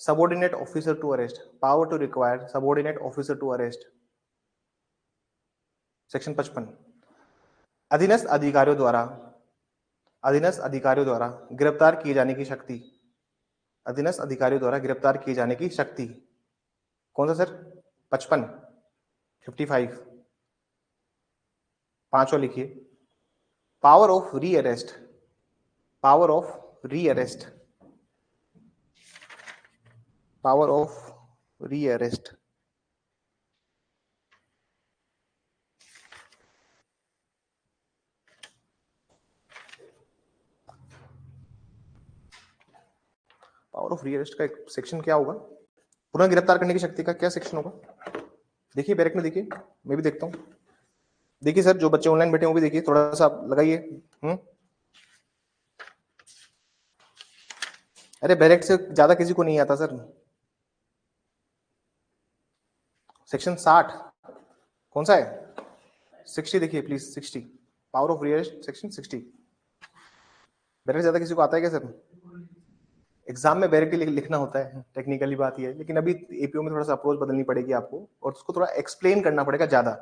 subordinate officer to arrest, power to require subordinate officer to arrest. Section 55। अधीनस्थ अधिकारियों द्वारा गिरफ्तार किए जाने की शक्ति, अधीनस्थ अधिकारियों द्वारा गिरफ्तार किए जाने की शक्ति। कौन सा सर? 55। पांचवा लिखिए। Power of rearrest, power of rearrest, power of rearrest. Power of rearrest का एक सेक्शन क्या होगा? पुनः गिरफ्तार करने की शक्ति का क्या सेक्शन होगा? देखिए बैरक में, देखिए मैं भी देखता हूं। देखिए सर, जो बच्चे ऑनलाइन बैठे हैं वो भी देखिए, थोड़ा सा आप लगाइए। अरे बैरक से ज्यादा किसी को नहीं आता सर। सेक्शन 60 कौन सा है? 60 देखिए please, 60 power of rearrest section 60। बैरक ज्यादा किसी को आता है क्या सर? एग्जाम में बैरक के लिए लिखना होता है, टेक्निकली बात ये है, लेकिन अभी एपीओ में थोड़ा सा अप्रोच बदलनी पड़ेगी आपको, और उसको थोड़ा एक्सप्लेन करना पड़ेगा ज्यादा।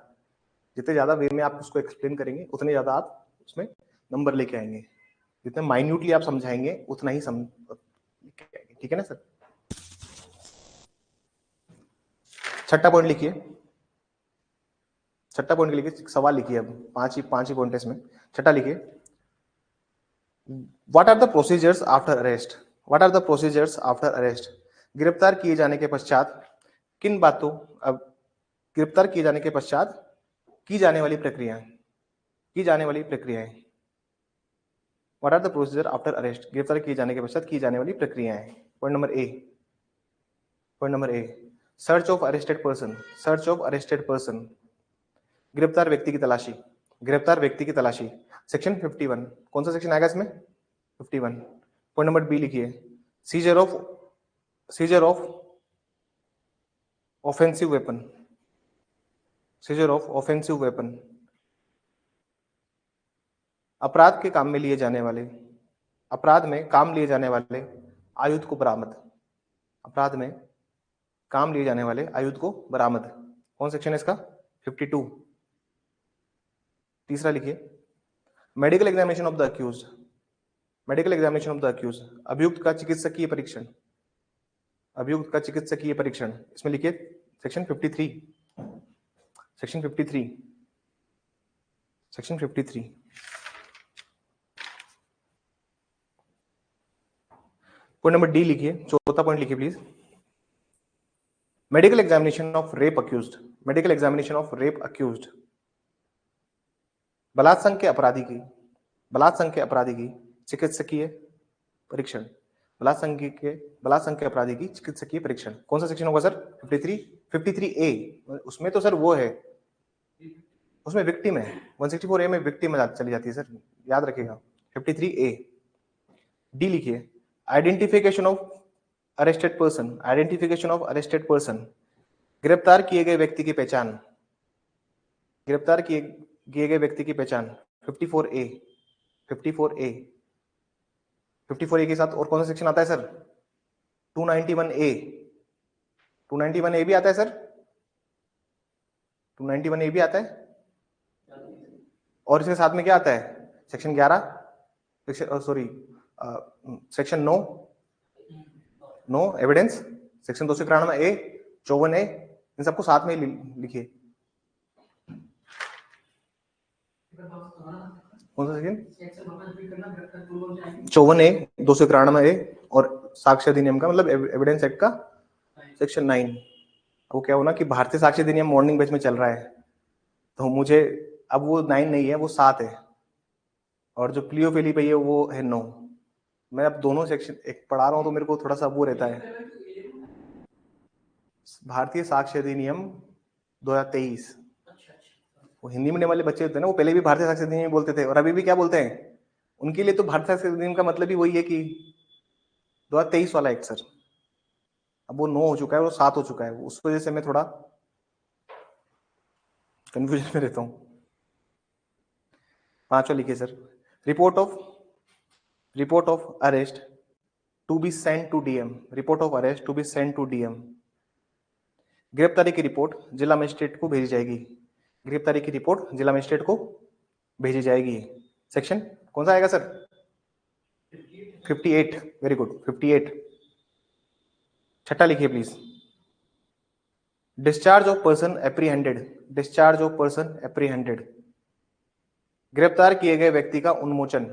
जितने ज्यादा वे में आप उसको एक्सप्लेन करेंगे उतने ज्यादा आप उसमें नंबर लेके आएंगे। जितने माइन्यूटली आप समझाएंगे उतना ही ठीक है ना सर? छठा पॉइंट लिखिए, छठा पॉइंट लिखिए, सवाल लिखिए। अब पांच ही पॉइंट है इसमें। छठा लिखिए। What are the procedures after arrest, what are the procedures after arrest. गिरफ्तार किए जाने के पश्चात किन बातों, अब गिरफ्तार किए जाने के पश्चात की जाने वाली प्रक्रियाएं, की जाने वाली प्रक्रियाएं। What are the procedure after arrest, गिरफ्तार किए जाने के पश्चात की जाने वाली प्रक्रियाएं। Point number A, point number A, search of arrested person, search of arrested person, गिरफ्तार व्यक्ति की तलाशी, गिरफ्तार व्यक्ति की तलाशी। सेक्शन 51 कौन सा सेक्शन आएगा इसमें? 51। पॉइंट नंबर बी लिखिए। Scissor of offensive weapon, scissor of offensive weapon, अपराध के काम में लिए जाने वाले, अपराध में काम लिए जाने वाले आयुध को बरामद, अपराध में काम लिए जाने वाले आयुध को बरामद। कौन सेक्शन है इसका? 52। तीसरा लिखिए। Medical examination of the accused, medical examination of the accused, अभियुक्त का चिकित्सकीय परीक्षण, अभियुक्त का चिकित्सकीय परीक्षण। इसमें लिखिए section 53, section 53, section 53। Point number D लिखिए, चौथा पॉइंट लिखिए please. Medical examination of rape accused, medical examination of rape accused, बलात्संग के अपराधी की, बलात्संग के अपराधी की चिकित्सकीय परीक्षण, बलात्संग के अपराधी की चिकित्सकीय परीक्षण। कौन सा सेक्शन होगा सर? 53, 53A। उसमें तो सर वो है, उसमें विक्टिम है। 164A में विक्टिम चली जाती है सर, याद रखिएगा। 53A। डी लिखिए। Identification of arrested person, identification of arrested person, गिरफ्तार किए गए व्यक्ति की पहचान, गिरफ्तार किए गए व्यक्ति की पहचान। 54A, 54A, 54A के साथ और कौन सा सेक्शन आता है सर? 291A, 291A भी आता है सर, 291A भी आता है। और इसके साथ में क्या आता है? Section 11, sorry section 9 evidence, section 293A, 54A, इन सबको साथ में लिखिए। कौन सा सेक्शन? 54A, 291A और साक्ष्य अधिनियम का मतलब एविडेंस एक्ट का सेक्शन 9। वो क्या हो ना कि भारतीय साक्ष्य अधिनियम मॉर्निंग बैच में चल रहा है, तो मुझे अब वो 9 नहीं है, वो 7 है, और जो प्लियो फेली पे है वो है 9। मैं अब दोनों सेक्शन एक पढ़ा रहा हूँ तो मेरे को थोड़ा सा वो रहता है। भारतीय साक्ष्य अधिनियम 2023, वो हिंदी मीडियम वाले बच्चे होते हैं ना, वो पहले भी भारतीय साक्ष्य अधिनियम बोलते थे और अभी भी क्या बोलते हैं, उनके लिए तो भारतीय साक्ष्य अधिनियम का मतलब ही वही है कि 2023 वाला एक्ट सर। अब वो 9 हो चुका है, वो 7 हो चुका है, उस वजह से मैं थोड़ा कंफ्यूजन में रहता हूँ। 5वां लिखिए sir, report of arrest to be send to DM, report of arrest to be send to DM. गिरफ्तारी की रिपोर्ट जिला मजिस्ट्रेट को भेजी जाएगी, गिरफ्तारी की रिपोर्ट जिला मजिस्ट्रेट को भेजी जाएगी। सेक्शन कौन सा आएगा सर? 58, very good, 58। छठा लिखिए please, discharge of person apprehended, discharge of person apprehended, गिरफ्तार किए गए व्यक्ति का उन्मोचन,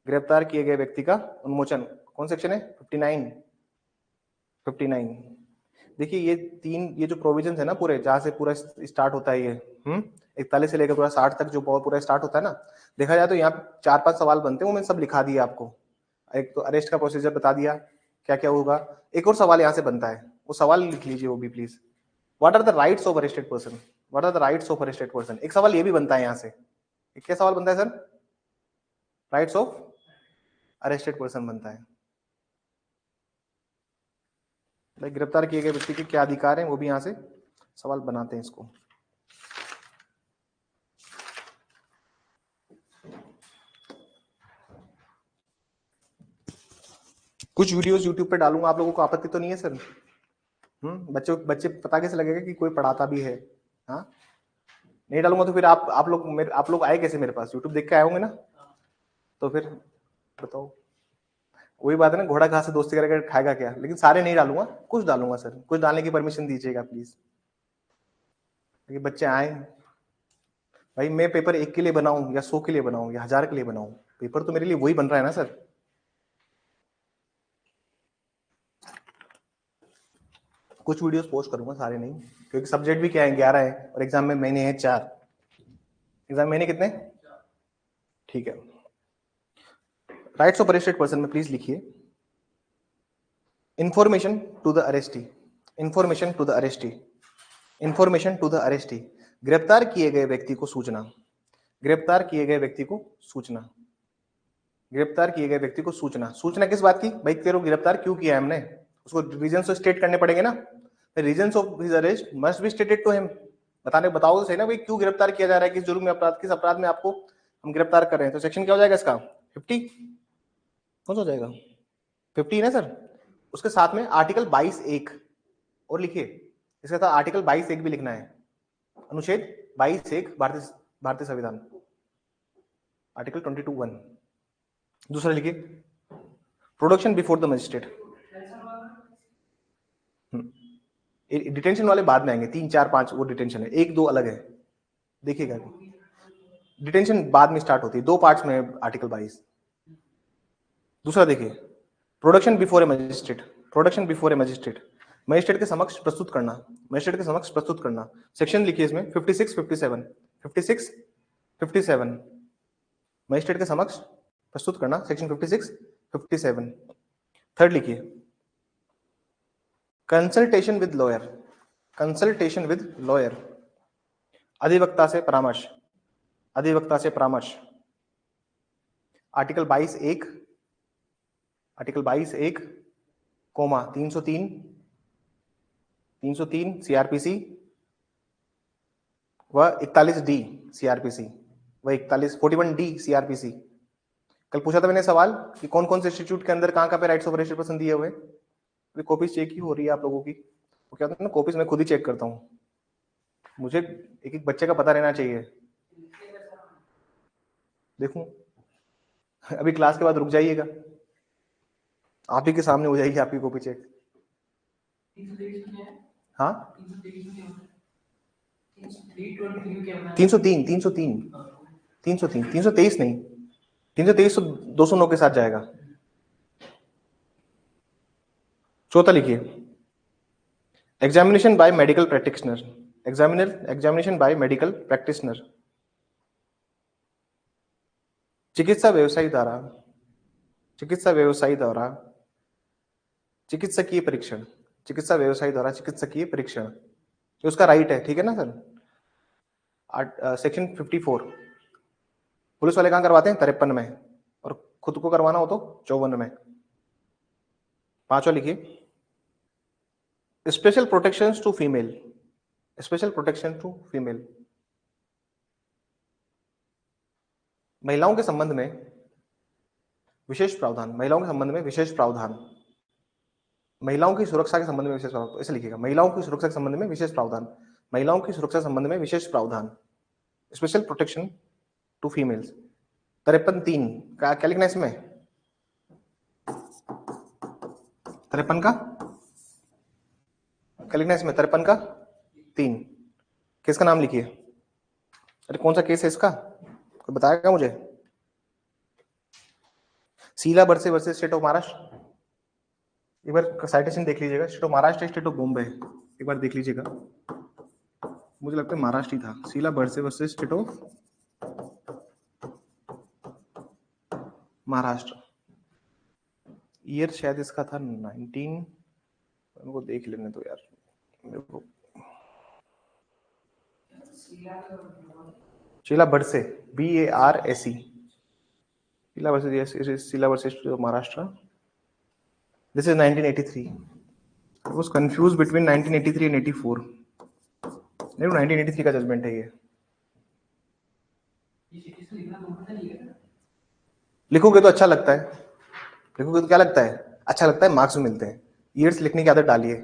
गिरफ्तार किए गए व्यक्ति का उन्मोचन। कौन सेक्शन है? 59। देखिए ये तीन, ये जो प्रोविजन है ना पूरे, जहां से पूरा स्टार्ट होता है ये 41 से लेकर पूरा 60 तक जो पूरा स्टार्ट होता है ना, देखा जाए तो यहाँ 4-5 सवाल बनते हैं, वो मैंने सब लिखा दिया आपको। एक तो अरेस्ट का प्रोसीजर बता दिया, क्या क्या होगा। एक और सवाल यहाँ से बनता है, वो सवाल लिख लीजिए वो भी please. What are the rights of arrested person, what are the rights of arrested person. एक सवाल ये भी बनता है यहाँ से, क्या सवाल बनता है sir? Rights of arrested person बनता है, गिरफ्तार किए गए व्यक्ति के क्या अधिकार हैं, वो भी यहाँ से सवाल बनाते हैं इसको। कुछ वीडियोस यूट्यूब पे डालूंगा, आप लोगों को आपत्ति तो नहीं है सर? बच्चे पता कैसे लगेगा कि कोई पढ़ाता भी है? हाँ, नहीं डालूंगा तो फिर आप लोग आए कैसे मेरे पास? यूट्यूब देख के आए होंगे ना, तो फिर बताओ। वही बात है ना, घोड़ा घास से दोस्ती करके खाएगा क्या? लेकिन सारे नहीं डालूंगा, कुछ डालूंगा सर, कुछ डालने की परमिशन दीजिएगा प्लीज, बच्चे आए। भाई मैं पेपर 1 के लिए बनाऊं या 100 के लिए बनाऊं या 1000 के लिए बनाऊं, पेपर तो मेरे लिए वही बन रहा है ना सर। कुछ वीडियोस पोस्ट करूंगा, सारे नहीं, क्योंकि सब्जेक्ट भी क्या है, 11 है और एग्जाम में महीने हैं 4। एग्जाम महीने कितने? ठीक है। राइट्स ऑफ अरेस्टेड पर्सन में प्लीज लिखिए, information to the arrestee, information to the arrestee, information to the arrestee, गिरफ्तार किए गए व्यक्ति को सूचना, गिरफ्तार किए गए व्यक्ति को सूचना, गिरफ्तार किए गए व्यक्ति को सूचना। सूचना किस बात की? भाई तेरे को गिरफ्तार क्यों किया है हमने, उसको रीजन तो स्टेट करने पड़ेंगे ना। Reasons of his arrest must be stated to him, बताओ तो सही ना भाई, क्यों गिरफ्तार किया जा रहा है, किस जुर्म में, अपराध, किस अपराध में आपको हम गिरफ्तार कर रहे हैं। तो सेक्शन क्या हो जाएगा इसका? 50, कौन सा हो जाएगा? 50 ना सर। उसके साथ में आर्टिकल 22(1) और लिखिए, इसके साथ आर्टिकल 22(1) भी लिखना है, अनुच्छेद 22(1) भारतीय संविधान, आर्टिकल 22(1). दूसरा लिखिए, production before the magistrate. Detention वाले बाद में आएंगे, 3, 4, 5 वो डिटेंशन है, 1, 2 अलग है, देखिएगा। डिटेंशन बाद में स्टार्ट होती है, 2 पार्ट्स में आर्टिकल 22। दूसरा देखिए, production before A magistrate, production before A magistrate, magistrate के समक्ष प्रस्तुत करना, मजिस्ट्रेट के समक्ष प्रस्तुत करना। सेक्शन लिखिए इसमें 56, 57, 56, 57, मजिस्ट्रेट के समक्ष प्रस्तुत करना, सेक्शन 56, 57। थर्ड लिखिए, consultation with lawyer, consultation with lawyer, अधिवक्ता से परामर्श, अधिवक्ता से परामर्श। आर्टिकल 22(1), आर्टिकल 22(1), 303, 303 सीआरपीसी व 41D सीआरपीसी व 41D सीआरपीसी। कल पूछा था मैंने सवाल कि कौन कौन से इंस्टीट्यूट के अंदर कहां पे राइट्स ऑफ अरेस्टेड पर्सन दिए हुए। अभी कॉपीज चेक ही हो रही है आप लोगों की, तो क्या होता है ना, कॉपीज मैं खुद ही चेक करता हूँ, मुझे एक एक बच्चे का पता रहना चाहिए। देखूं, अभी क्लास के बाद रुक जाइएगा, आप ही के सामने हो जाएगी आपकी कॉपी चेक। हाँ 303, 303, 303, 323 नहीं, 323 तो 209 के साथ जाएगा। चौथा लिखिए, examination by medical practitioner, examination by medical practitioner, चिकित्सा व्यवसायी द्वारा, चिकित्सा व्यवसायी द्वारा चिकित्सकीय परीक्षण, चिकित्सा व्यवसायी द्वारा चिकित्सकीय परीक्षण, ये उसका राइट है, ठीक है ना सर। सेक्शन 54 पुलिस वाले कहाँ करवाते हैं? 53 में, और खुद को करवाना हो तो 54 में। पांचवा लिखिए, special protection to female, special protection to female, महिलाओं के संबंध में विशेष प्रावधान, महिलाओं के संबंध में विशेष प्रावधान, महिलाओं की सुरक्षा के संबंध में विशेष प्रावधान, ऐसे लिखिएगा, महिलाओं की सुरक्षा के संबंध में विशेष प्रावधान, महिलाओं की सुरक्षा के संबंध में विशेष प्रावधान, स्पेशल प्रोटेक्शन टू फीमेल्स। 53(3) क्या लिखना है इसमें? 53 का क्या लिखना है इसमें? 53 का 3। केस का नाम लिखिए। अरे कौन सा केस है इसका, कोई बताएगा मुझे? शीला बरसे वर्सेस स्टेट ऑफ महाराष्ट्र। एक बार साइटेशन देख लीजिएगा, state of Maharashtra, state of Bombay, एक बार देख लीजिएगा, मुझे लगता है महाराष्ट्र ही था। शीला बरसे versus state of Maharashtra, year शायद इसका था 19, मेरे को देख लेने दो यार, मेरे को Sheela Barse, BARSE, Sheela versus, Sheela versus Maharashtra, this is 1983। I was confused between 1983 and 84। नहीं, 1983 का जजमेंट है ये। लिखोगे तो अच्छा लगता है, लिखोगे तो क्या लगता है? अच्छा लगता है, मार्क्स मिलते हैं। ईयर्स लिखने की आदत डालिए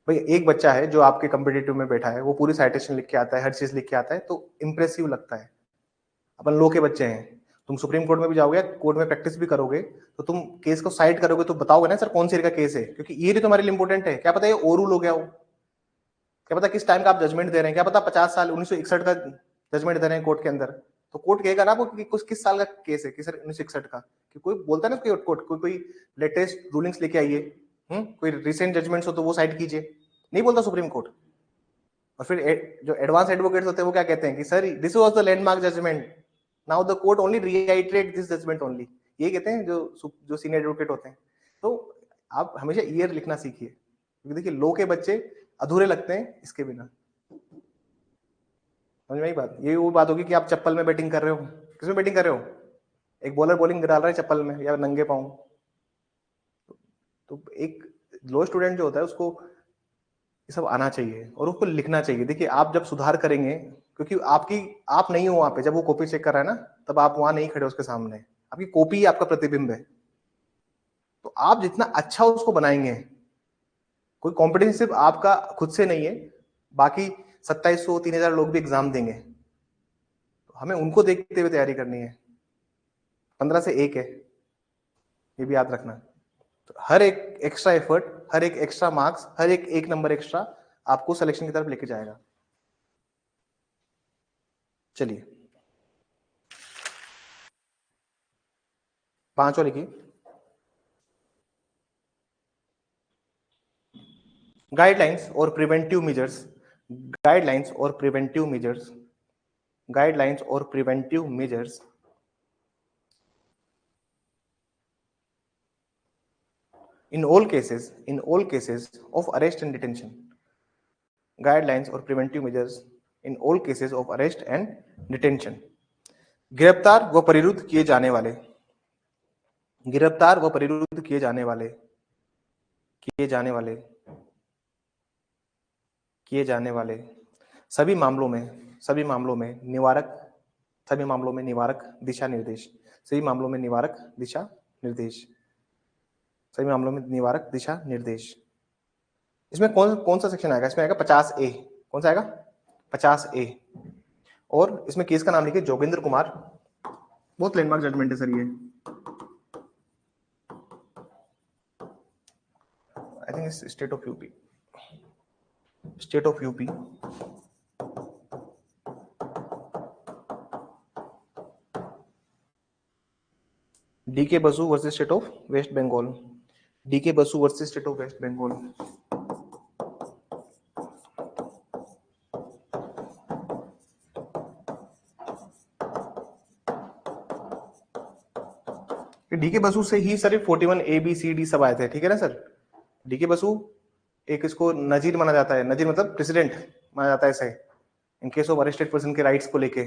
भाई। एक बच्चा है जो आपके कंपिटेटिव में बैठा है, वो पूरी साइटेशन लिख के आता है, हर चीज लिख के आता है, तो इंप्रेसिव लगता है। अपन लो के बच्चे हैं, तुम सुप्रीम कोर्ट में भी जाओगे, कोर्ट में प्रैक्टिस भी करोगे, तो तुम केस को साइड करोगे तो बताओगे ना सर कौन सी का केस है, क्योंकि ये तुम्हारे लिए इंपॉर्टेंट है। क्या पता ये ओरूल हो गया हो, क्या पता किस टाइम का आप जजमेंट दे रहे हैं, क्या पता 50 साल 1961 का जजमेंट दे रहे हैं कोर्ट के अंदर, तो कोर्ट कहेगा ना वो कि किस साल का केस है, कि सर 1961 का। कि कोई बोलता है ना कोर्ट, कोई लेटेस्ट रूलिंग्स लेके आइए, कोई रिसेंट जजमेंट्स हो तो वो साइड कीजिए, नहीं बोलता सुप्रीम कोर्ट। और फिर जो एडवांस एडवोकेट्स होते हैं वो क्या कहते हैं कि sir this was the landmark judgement, now the court only reiterate this judgement only, ये कहते हैं जो सीनियर एडवोकेट होते हैं। तो आप हमेशा ईयर लिखना सीखिए, क्योंकि देखिए लो के बच्चे अधूरे लगते हैं इसके बिना। समझ में आई बात? ये वो बात होगी कि आप चप्पल में बैटिंग कर रहे हो, किसमें बैटिंग कर रहे हो? एक बॉलर बॉलिंग डाल रहा है चप्पल में या नंगे पांव, तो एक लो स्टूडेंट जो होता है उसको ये सब आना चाहिए और उसको लिखना चाहिए। देखिए आप जब सुधार करेंगे, क्योंकि आप नहीं हो वहां पे, जब वो कॉपी चेक कर रहा है ना, तब आप वहां नहीं खड़े उसके सामने, आपकी कॉपी ही आपका प्रतिबिंब है। तो आप जितना अच्छा उसको बनाएंगे, कोई कॉम्पिटिशन सिर्फ आपका खुद से नहीं है, बाकी 2700 3000 लोग भी एग्जाम देंगे, तो हमें उनको देखते हुए तैयारी करनी है। 15 से 1 है, ये भी याद रखना। तो हर एक एक्स्ट्रा एफर्ट, हर एक एक्स्ट्रा मार्क्स, हर एक नंबर एक्स्ट्रा आपको सिलेक्शन की तरफ लेके जाएगा। चलिए 5 और लिखिए, गाइडलाइंस और प्रिवेंटिव मेजर्स, गाइडलाइंस और प्रिवेंटिव मेजर्स, गाइडलाइंस और preventive measures in all cases of arrest and detention, guidelines और preventive measures in all cases of arrest and detention। गिरफ्तार व परिरुद्ध किए जाने वाले, गिरफ्तार व परिरुद्ध किए जाने वाले, किए जाने वाले, किए जाने वाले सभी मामलों में, सभी मामलों में निवारक, सभी मामलों में निवारक दिशा निर्देश, सभी मामलों में निवारक दिशा निर्देश, सभी मामलों में निवारक दिशा निर्देश। इसमें कौन सा सेक्शन आएगा? इसमें आएगा 50A। कौन सा आएगा? 50A। और इसमें केस का नाम लिखिए जोगेंद्र कुमार, बहुत लैंडमार्क जजमेंट है सर ये, I think state of UP, state of UP. DK Basu versus state of West Bengal, DK Basu versus state of West Bengal. DK Basu से ही sir 41 A B C D सब आए थे, ठीक है ना सर। डीके बसु एक इसको नजीर माना जाता है, नजीर मतलब प्रेसिडेंट माना जाता है इसे, in case of arrested person के राइट्स को लेके,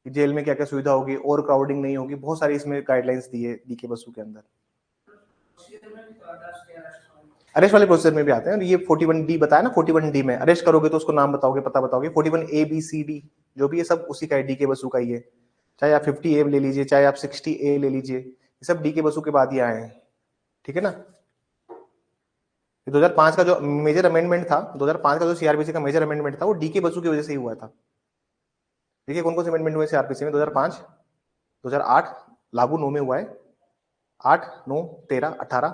जेल में क्या क्या सुविधा होगी, और क्राउडिंग नहीं होगी, बहुत सारी इसमें गाइडलाइंस दी है डीके बसु के अंदर। अरेस्ट वाले प्रोसीजर में भी आते हैं, और ये 41D बताया ना, 41D में अरेस्ट करोगे तो उसको नाम बताओगे, पता बताओगे, 41A B C D जो भी है सब उसी का है, डीके बसु का ही है। चाहे आप 50A ले लीजिए, चाहे आप 60A ले लीजिए, ये सब डीके बसु के बाद ही आए हैं, ठीक है ना। 2005 का जो मेजर अमेंडमेंट था, 2005 का जो सीआरपीसी का मेजर अमेंडमेंट था, वो डीके बसु की वजह से ही हुआ था। देखिए कौन कौन से अमेंडमेंट हुए सीआरपीसी में, 2005, 2008 लागू 9 में हुआ है, 8, 9, 13, 18,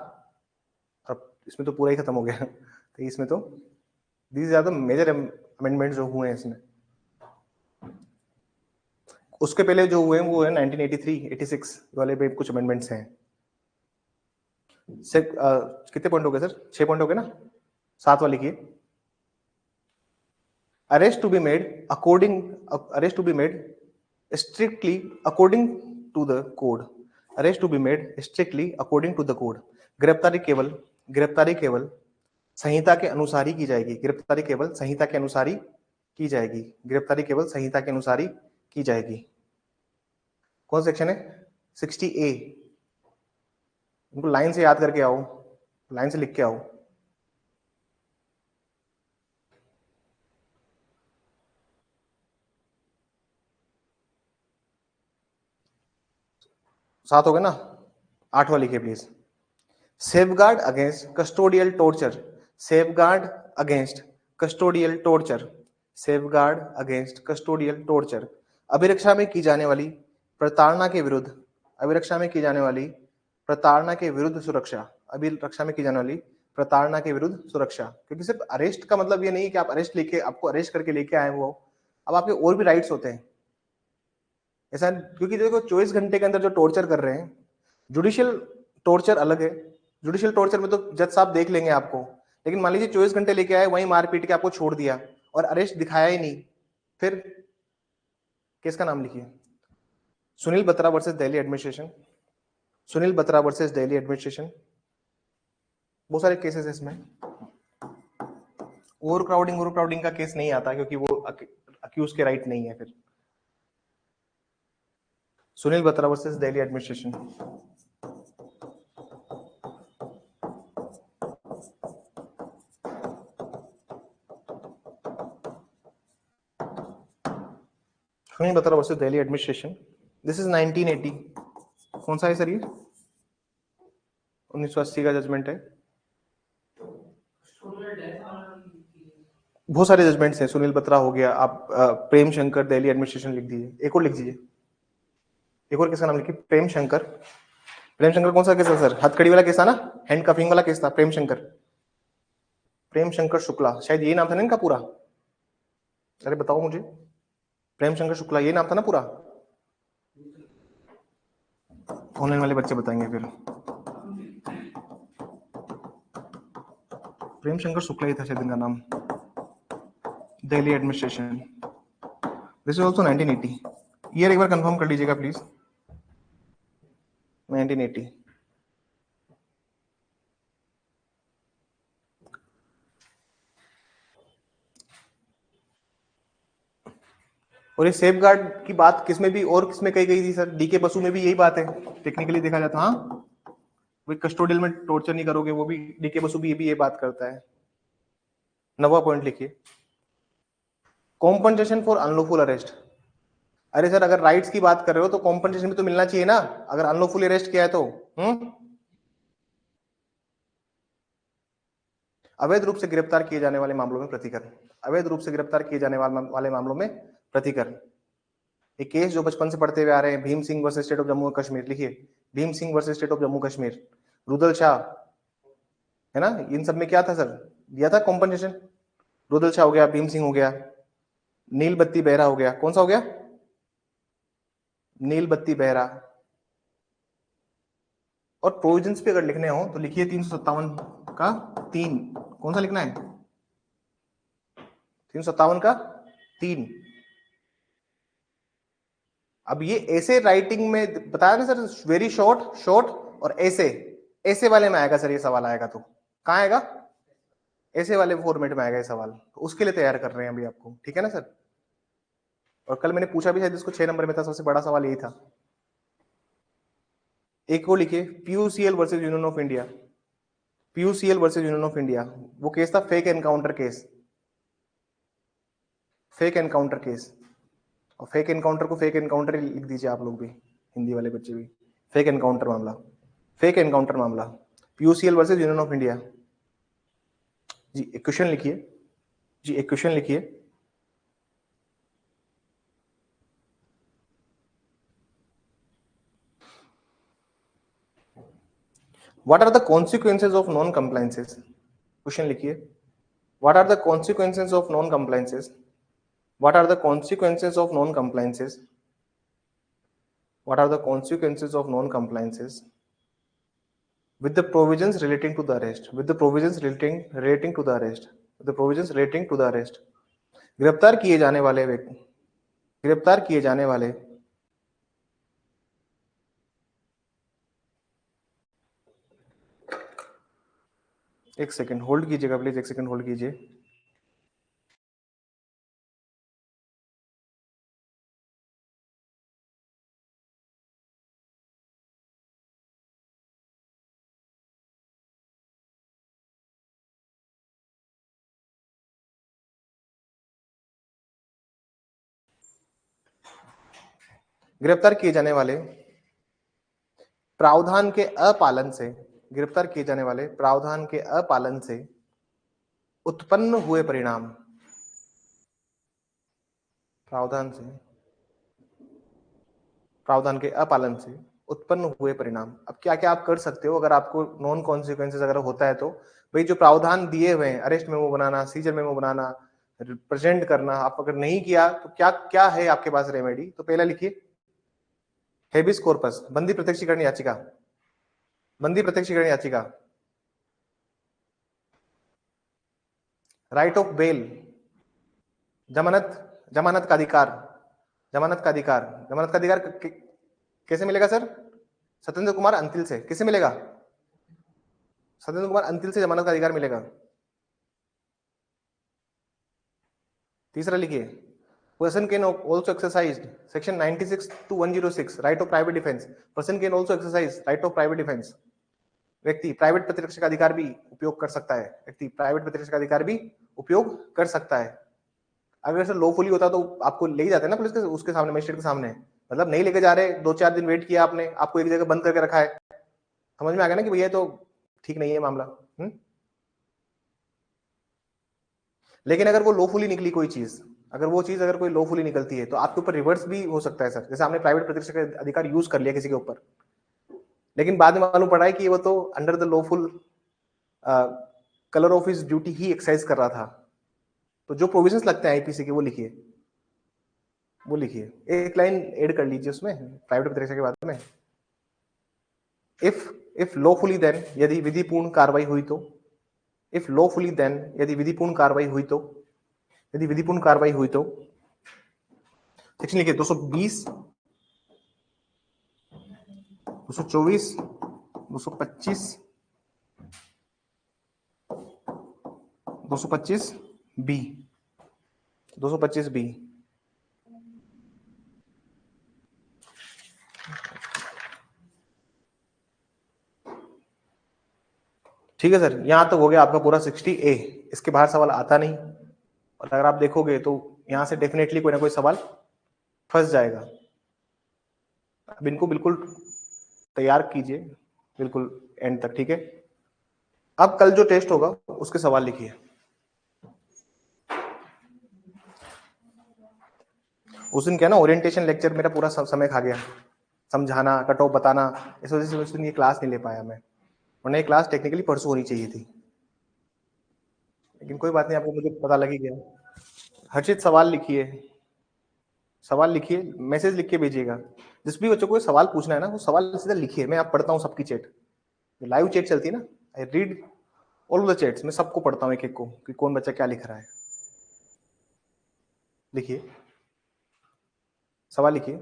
अब इसमें तो पूरा ही खत्म हो गया। तो इसमें तो these are the major amendments जो हुए हैं इसमें। उसके पहले जो हुए हैं वो है 1983, 86 वाले पे कुछ अमेंडमेंट्स हैं। कितने पॉइंट हो गए सर? 6 पॉइंट हो गए ना, 7 वाली की। Arrest to be made strictly according to the code, arrest to be made strictly according to the code. गिरफ्तारी केवल संहिता के अनुसार ही की जाएगी, गिरफ्तारी केवल संहिता के अनुसार ही की जाएगी, गिरफ्तारी केवल संहिता के अनुसार ही की जाएगी। कौन सेक्शन है? 60A। इनको लाइन से याद करके आओ, लाइन से लिख के आओ। सात हो गए ना, 8 वाली के please. Safeguard against custodial torture, safeguard against custodial torture, safeguard against custodial torture. अभिरक्षा में की जाने वाली प्रताड़ना के विरुद्ध, अभिरक्षा में की जाने वाली प्रताड़ना के विरुद्ध सुरक्षा, अभिरक्षा में की जाने वाली प्रताड़ना के विरुद्ध सुरक्षा। क्योंकि सिर्फ अरेस्ट का मतलब ये नहीं है कि आप अरेस्ट लेके, आपको अरेस्ट करके लेके आए हो, अब आपके और भी राइट्स होते हैं ऐसा। क्योंकि देखो 24 घंटे के अंदर जो टॉर्चर कर रहे हैं, जुडिशियल टॉर्चर अलग है, जुडिशियल टॉर्चर में तो जज साहब देख लेंगे आपको, लेकिन मान लीजिए 24 घंटे लेके आए, वहीं मार पीट के आपको छोड़ दिया और अरेस्ट दिखाया ही नहीं, फिर केस का नाम लिखिए, Sunil Batra versus Delhi administration, Sunil Batra versus Delhi administration. बहुत सारे केसेस है इसमें। ओवर क्राउडिंग का केस नहीं आता क्योंकि वो अक्यूज के राइट नहीं है। फिर Sunil Batra versus Delhi administration. Sunil Batra versus Delhi administration. This is 1980। कौन सा है सर ये? 1980 का जजमेंट है। बहुत सारे जजमेंट्स हैं, सुनील बत्रा हो गया, आप प्रेम शंकर दिल्ली एडमिनिस्ट्रेशन लिख दीजिए। एक और लिख दीजिए, एक और किसका नाम लिखिए, प्रेम शंकर। प्रेम शंकर कौन सा केस है सर? हथकड़ी वाला केस था ना, हैंड कफिंग वाला केस था। प्रेम शंकर, प्रेम शंकर शुक्ला, शायद यही नाम था ना इनका पूरा। अरे बताओ मुझे, प्रेम शंकर शुक्ला ये नाम था ना पूरा? ऑनलाइन वाले बच्चे बताएंगे फिर। प्रेम शंकर शुक्ला ही था शायद इनका नाम। Delhi administration, this is also 1980। Year एक बार कंफर्म कर लीजिएगा प्लीज। 1980। और ये सेफ गार्ड की बात किसमें भी और किसमें कही गई थी सर? डीके बसु में भी यही बात है, टेक्निकली देखा जाता। हाँ, वो कस्टोडियल में टॉर्चर नहीं करोगे, वो भी डीके बसु भी ये बात करता है। 9वां पॉइंट लिखिए, कॉम्पनसेशन फॉर अनलॉफुल अरेस्ट। अरे सर अगर राइट्स की बात कर रहे हो तो कॉम्पनसेशन भी तो मिलना चाहिए ना, अगर अनलॉफुल अरेस्ट किया है तो। अवैध रूप से गिरफ्तार किए जाने वाले मामलों में प्रतिकर, अवैध रूप से गिरफ्तार किए जाने वाले मामलों में प्रतिकर। एक केस जो बचपन से पढ़ते हुए आ रहे हैं, Bhim Singh versus state of Jammu और कश्मीर। लिखिए, Bhim Singh versus state of Jammu Kashmir, Rudal Shah, है ना। इन सब में क्या था सर? दिया था कॉम्पनसेशन। रुदल शाह हो गया, भीम सिंह हो गया, नील बत्ती बेहरा हो गया। कौन सा हो गया? नील बत्ती बेहरा। और प्रोविजंस पे अगर लिखने हो तो लिखिए 357 का 3, कौन सा लिखना है? 357 का 3। अब ये ऐसे राइटिंग में बताया ना सर, वेरी शॉर्ट, शॉर्ट और ऐसे, ऐसे वाले में आएगा सर ये सवाल आएगा तो कहाँ आएगा? ऐसे वाले फॉर्मेट में आएगा ये सवाल, तो उसके लिए तैयार कर रहे हैं अभी आपको, ठीक है ना सर? और कल मैंने पूछा भी शायद इसको 6 नंबर में था, सबसे बड़ा सवाल यही था। एक वो लिखिए PUCL versus Union of India, PUCL versus Union of India, वो केस था fake encounter case, fake encounter case. और फेक एनकाउंटर को फेक एनकाउंटर ही लिख दीजिए आप लोग भी, हिंदी वाले बच्चे भी, फेक एनकाउंटर मामला, फेक एनकाउंटर मामला, PUCL versus Union of India. जी एक क्वेश्चन लिखिए, जी एक क्वेश्चन लिखिए, what are the consequences of non compliances? Question लिखिए, what are the consequences of non compliances? What are the consequences of non compliances? What are the consequences of non-compliances with the provisions relating to the arrest? With the provisions relating to the arrest. With the provisions relating to the arrest. गिरफ्तार किए जाने वाले व्यक्ति, गिरफ्तार किए जाने वाले एक सेकंड होल्ड कीजिएगा प्लीज, एक सेकंड होल्ड कीजिए। गिरफ्तार किए जाने वाले प्रावधान के अपालन से, गिरफ्तार किए जाने वाले प्रावधान के अपालन से उत्पन्न हुए परिणाम, प्रावधान से, प्रावधान के अपालन से उत्पन्न हुए परिणाम। अब क्या क्या आप कर सकते हो अगर आपको नॉन कॉन्सिक्वेंसेज अगर होता है तो, भाई जो प्रावधान दिए हुए हैं, अरेस्ट मेमो बनाना, सीजर मेमो बनाना, प्रेजेंट करना, आप अगर नहीं किया तो क्या क्या है आपके पास रेमेडी? तो पहला लिखिए हेबिस कॉर्पस, बंदी प्रत्यक्षीकरण याचिका, बंदी प्रत्यक्षीकरण याचिका, राइट ऑफ बेल, जमानत, जमानत का अधिकार, जमानत का अधिकार, जमानत का अधिकार कैसे मिलेगा सर? सत्येंद्र कुमार अंतिल से, किसे मिलेगा? सत्येंद्र कुमार अंतिल से जमानत का अधिकार मिलेगा। तीसरा लिखिए person can also exercise section 96 to 106 right of private defense, person can also exercise right of private defense, व्यक्ति प्राइवेट प्रतिरक्षा का अधिकार भी उपयोग कर सकता है, व्यक्ति प्राइवेट प्रतिरक्षा का अधिकार भी उपयोग कर सकता है। अगर सर लॉफुली होता तो आपको ले जाते हैं ना पुलिस के उसके सामने, मजिस्ट्रेट के सामने, मतलब नहीं लेके जा रहे, 2-4 दिन वेट किया आपने, आपको एक जगह बंद करके रखा है, समझ में आ गया ना कि भैया तो ठीक नहीं है मामला। लेकिन अगर वो लॉफुली निकली कोई चीज, अगर वो चीज अगर कोई लॉफुली निकलती है तो आपके ऊपर रिवर्स भी हो सकता है सर, जैसे आपने प्राइवेट प्रतिरक्षा का अधिकार यूज कर लिया किसी के ऊपर, लेकिन बाद में मालूम पड़ा है कि वो तो under the lawful colour of his duty he exercise कर रहा था, तो जो प्रोविजंस लगते हैं आईपीसी के वो लिखिए, वो लिखिए, एक लाइन ऐड कर लीजिए उसमें प्राइवेट प्रतिरक्षा के बाद में, इफ लॉफुली देन, यदि विधिपूर्ण कार्रवाई हुई तो, इफ लॉफुली देन, यदि विधिपूर्ण कार्रवाई हुई तो, यदि विधिपूर्ण कार्रवाई हुई तो, सेक्शन लिखिए 220, 224, 225, 225 बी, 225 बी। ठीक है सर, यहां तक हो गया आपका पूरा 60A, इसके बाहर सवाल आता नहीं, और अगर आप देखोगे तो यहां से डेफिनेटली कोई ना कोई सवाल फंस जाएगा। अब इनको बिल्कुल तैयार कीजिए बिल्कुल एंड तक, ठीक है? अब कल जो टेस्ट होगा उसके सवाल लिखिए। उस दिन क्या ना ओरिएंटेशन लेक्चर मेरा पूरा समय खा गया, समझाना, कट ऑफ बताना, इस वजह से उस दिन ये क्लास नहीं ले पाया मैं, वरना ये क्लास टेक्निकली परसों होनी चाहिए थी, लेकिन कोई बात नहीं, आपको मुझे पता लग ही गया। हर्षित सवाल लिखिए, सवाल लिखिए, मैसेज लिख के भेजिएगा, जिस भी बच्चों को सवाल पूछना है ना वो सवाल सीधा लिखिए, मैं आप पढ़ता हूँ सबकी चैट, जो लाइव चैट चलती है ना, I read all the chats, मैं सबको पढ़ता हूँ एक एक को कि कौन बच्चा क्या लिख रहा है। लिखिए सवाल लिखिए।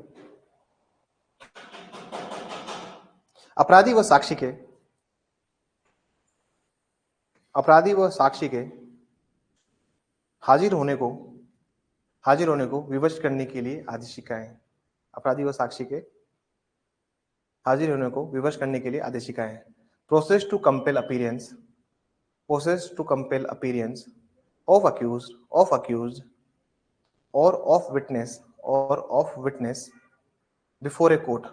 अपराधी व साक्षी के हाजिर होने को विवश करने के लिए आदेशिकाएं। अपराधी व साक्षी के हाजिर होने को विवश करने के लिए आदेशिकाएं। Process to compel appearance of accused or of witness before a court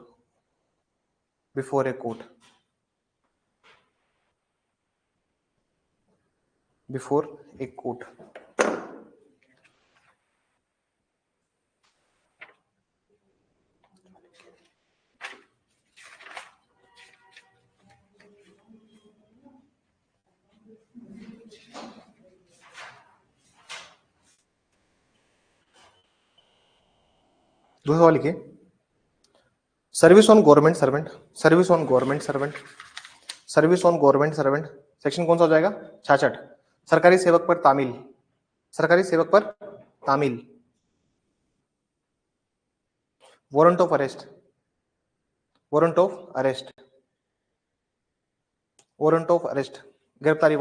दूसरा सवाल लिखिए। Service on government servant section कौन सा हो जाएगा? 66। सरकारी सेवक पर तामील। वारंट ऑफ अरेस्ट गिरफ्तारी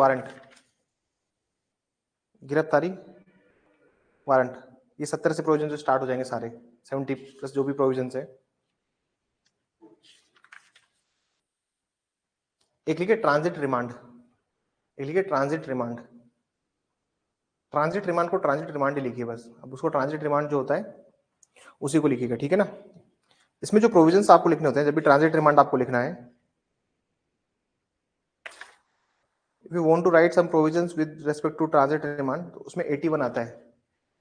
वारंट। ये 70 से प्रोविजन से स्टार्ट हो जाएंगे सारे, 70 प्लस जो भी प्रोविजन है। एक लिखिए ट्रांजिट रिमांड को ट्रांजिट रिमांड ही लिखिए बस। अब उसको ट्रांजिट रिमांड जो होता है उसी को लिखिएगा, ठीक है ना। इसमें जो प्रोविजंस आपको लिखने होते हैं जब भी ट्रांजिट रिमांड आपको लिखना है, if you want to write some provisions with respect to transit remand, तो उसमें 81 आता है।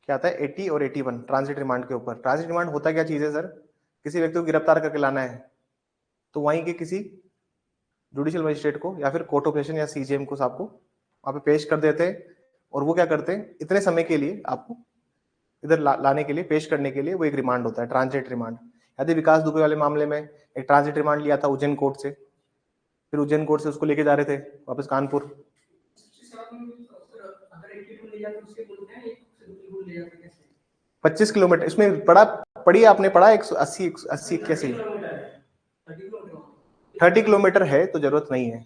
क्या आता है? 80 और 81 ट्रांजिट रिमांड के ऊपर। ट्रांजिट रिमांड होता क्या चीज है सर? किसी व्यक्ति को गिरफ्तार करके लाना है तो वहीं के किसी जुडिशियल मजिस्ट्रेट को या फिर कोर्ट ऑफ सेशन या सीजेएम को आपको वहां पे पेश कर देते हैं, और वो क्या करते हैं, इतने समय के लिए आपको इधर लाने के लिए, पेश करने के लिए वो एक रिमांड होता है, ट्रांजिट रिमांड। यदि विकास दुबे वाले मामले में एक ट्रांजिट रिमांड लिया था उज्जैन कोर्ट से, फिर उज्जैन कोर्ट से उसको लेके जा रहे थे वापस कानपुर। 25 किलोमीटर इसमें पढ़ी आपने पढ़ा 180 81 30 किलोमीटर है तो जरूरत नहीं है।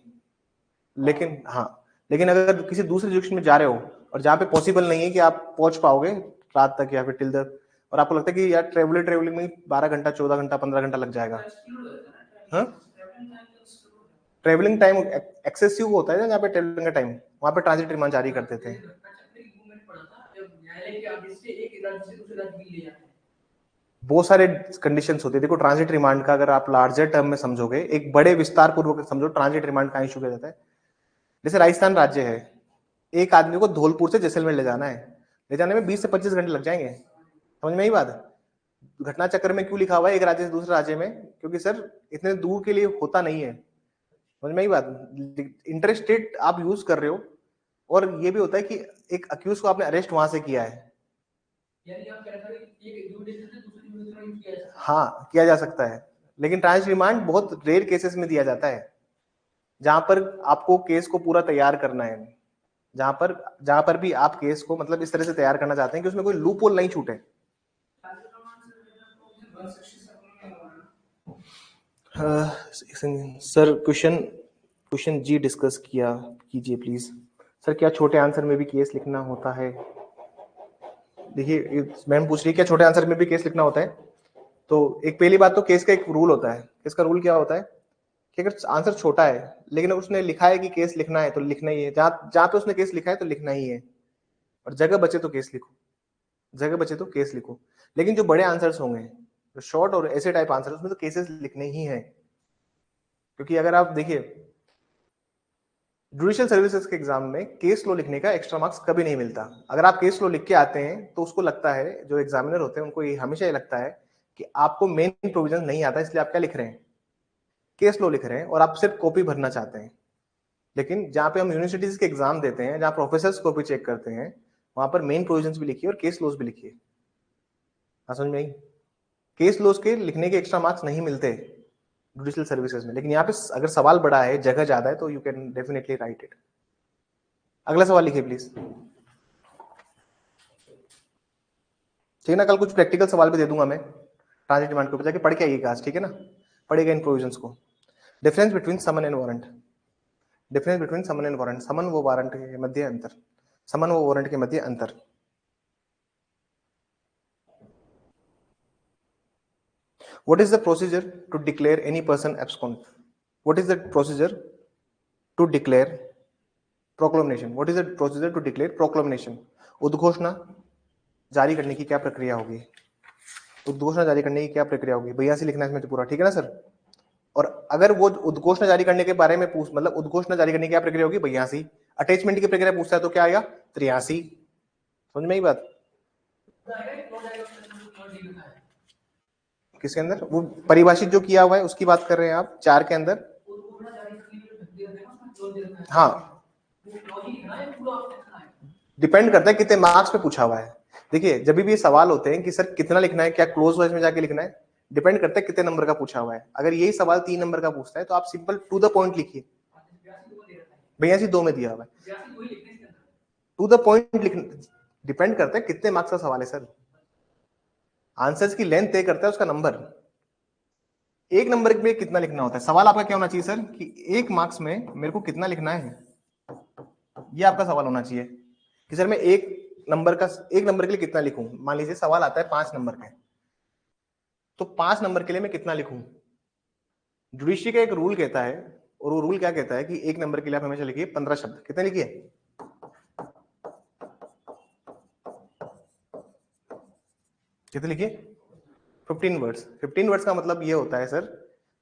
लेकिन हाँ, लेकिन अगर किसी दूसरे जुडिक्शन में जा रहे हो और जहाँ पे पॉसिबल नहीं है कि आप पहुंच पाओगे रात तक या फिर टिल द, और आपको लगता है कि यार ट्रेवलिंग में 12 घंटा 14 घंटा 15 घंटा लग जाएगा, हाँ ट्रेवलिंग टाइम एक्सेसिव होता है ना जहाँ पे ट्रेवलिंग का टाइम, वहां पे ट्रांजिट रिमांड जारी कर देते हैं। बहुत सारे कंडीशंस होते हैं। देखो ट्रांजिट रिमांड का अगर आप लार्जर टर्म में समझोगे, एक बड़े विस्तार पूर्वक समझो ट्रांजिट रिमांड का इशू किया जाता है। जैसे राजस्थान राज्य है, एक आदमी को धौलपुर से जैसलमेर ले जाना है, ले जाने में 20 से 25 घंटे लग जाएंगे। समझ में आई बात? घटना चक्र में क्यों लिखा हुआ है एक राज्य से दूसरे राज्य में? क्योंकि सर इतने दूर के लिए होता नहीं है। समझ में आई बात? इंटरस्टेट आप यूज कर रहे हो, और ये भी होता है कि एक अक्यूज को आपने अरेस्ट वहां से किया है, हाँ किया जा सकता है, लेकिन ट्रांजिट रिमांड बहुत रेयर केसेस में दिया जाता है, जहां पर आपको केस को पूरा तैयार करना है, जहां पर भी आप केस को मतलब इस तरह से तैयार करना चाहते हैं कि उसमें कोई लूप होल नहीं छूटे। सर क्वेश्चन जी डिस्कस कीजिए प्लीज। सर क्या छोटे आंसर में भी केस लिखना होता है? देखिए मैम पूछ रही है क्या छोटे आंसर में भी केस लिखना होता है? तो एक पहली बात तो केस का एक रूल होता है। केस का रूल क्या होता है कि अगर आंसर छोटा है लेकिन उसने लिखा है कि केस लिखना है तो लिखना ही है, जहां पे उसने केस लिखा है तो लिखना ही है, और जगह बचे तो केस लिखो। लेकिन जो बड़े आंसर्स होंगे, जो शॉर्ट और ऐसे टाइप आंसर, उसमें तो केसेस लिखने ही है। क्योंकि अगर आप देखिए जुडिशियल सर्विसेज के एग्जाम में केस लो लिखने का एक्स्ट्रा मार्क्स कभी नहीं मिलता। अगर आप केस लो लिख के आते हैं तो उसको लगता है, जो एग्जामिनर होते हैं उनको ये हमेशा ये लगता है कि आपको मेन प्रोविजन नहीं आता, इसलिए आप क्या लिख रहे हैं, केस लो लिख रहे हैं, और आप सिर्फ कॉपी भरना चाहते हैं। लेकिन जहां पे हम यूनिवर्सिटीज के एग्जाम देते हैं, जहां प्रोफेसर्स कॉपी चेक करते हैं, वहां पर मेन प्रोविजन भी लिखिए और केस लॉज भी लिखिए। समझ में आई? केस लॉज के लिखने के एक्स्ट्रा मार्क्स नहीं मिलते, जुडिशियल सर्विसेज में। लेकिन यहाँ पे अगर सवाल बड़ा है, जगह ज्यादा है, तो you can definitely right it. अगला सवाल लिखिए प्लीज। ठीक है ना, कल कुछ प्रैक्टिकल सवाल भी दे दूंगा मैं ट्रांजिट डिमांड के ऊपर, जाके पढ़ के आइएगा आज, ठीक है ना, पढ़ेगा इन प्रोविजंस को। Difference between summon and warrant. Difference between summon and warrant. Summon वो वारंट के मध्य अंतर, समन वो वारंट के मध्य अंतर। What is the procedure to declare any person abscond? What is the procedure to declare proclamation? What is the procedure to declare proclamation? उद्घोषणा जारी करने की क्या प्रक्रिया होगी? उद्घोषणा जारी करने की क्या प्रक्रिया होगी? 82 लिखना है इसमें तो पूरा, ठीक है ना सर। और अगर वो उद्घोषणा जारी करने के बारे में पूछ, मतलब उद्घोषणा जारी करने की क्या प्रक्रिया होगी? 82। अटैचमेंट की प्रक्रिया पूछता है तो क्या आएगा? 83। समझ में आई बात? किसके अंदर? वो परिभाषित जो किया हुआ है उसकी बात कर रहे हैं आप, 4 के अंदर। हाँ, डिपेंड करता है कितने मार्क्स पे पूछा हुआ है। देखिए जब भी ये सवाल होते हैं कि सर कितना लिखना है, क्या क्लोज वाइज में जाके लिखना है, डिपेंड करता है कितने नंबर का पूछा हुआ है। अगर यही सवाल 3 नंबर का पूछता है तो आप सिंपल टू द पॉइंट लिखिए। 82 2 में दिया हुआ है, टू द पॉइंट लिखना। डिपेंड करता है कितने मार्क्स का सवाल है सर। आंसर्स की लेंथ तय करता है उसका नंबर। 1 नंबर में कितना लिखना होता है। सवाल आपका क्या होना चाहिए सर कि 1 मार्क्स में मेरे को कितना लिखना है, ये आपका सवाल होना चाहिए कि सर मैं 1 नंबर के लिए कितना लिखूं। मान लीजिए सवाल आता है 5 नंबर का, तो 5 नंबर के लिए मैं कितना लिखूं। जुडिशरी का एक रूल कहता है, और वो रूल क्या कहता है कि 1 नंबर के लिए आप हमेशा लिखिए 15 शब्द। कितने लिखिए? कितने लिखिए? 15 वर्ड्स। 15 वर्ड्स का मतलब ये होता है सर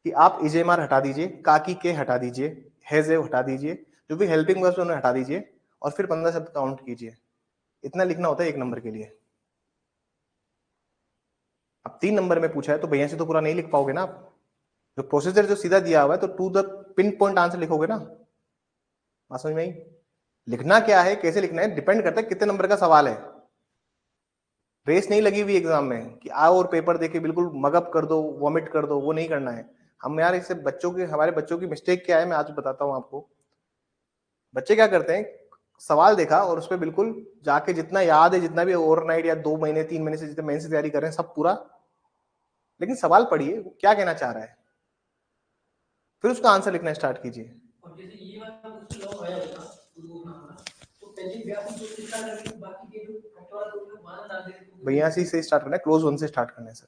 कि आप इजेमार हटा दीजिए, काकी के हटा दीजिए, हैजे हटा दीजिए, जो भी हेल्पिंग वर्ड्स उन्हें हटा दीजिए, और फिर 15 शब्द काउंट कीजिए। इतना लिखना होता है 1 नंबर के लिए। अब 3 नंबर में पूछा है तो भैया से तो पूरा नहीं लिख पाओगे ना आप। जो प्रोसीजर जो सीधा दिया हुआ है तो to the pin point answer लिखोगे ना। बात समझ में आई? लिखना क्या है, कैसे लिखना है, डिपेंड करता है कितने नंबर का सवाल है। रेस नहीं लगी हुई एग्जाम में कि आओ और पेपर देके बिल्कुल मगअप कर दो, वॉमिट कर दो, वो नहीं करना है। हम यार इससे हमारे बच्चों की मिस्टेक क्या है मैं आज बताता हूं आपको। बच्चे क्या करते हैं, सवाल देखा और उस पर बिल्कुल जाके जितना याद है, जितना भी ओवरनाइट या 2 महीने 3 महीने से जितने मेंस की तैयारी कर रहे हैं सब पूरा, लेकिन सवाल पढ़िए वो क्या कहना चाह रहा है, फिर उसका आंसर लिखना स्टार्ट कीजिए। भैया से स्टार्ट करना है, क्लोज 1 से स्टार्ट करना है सर।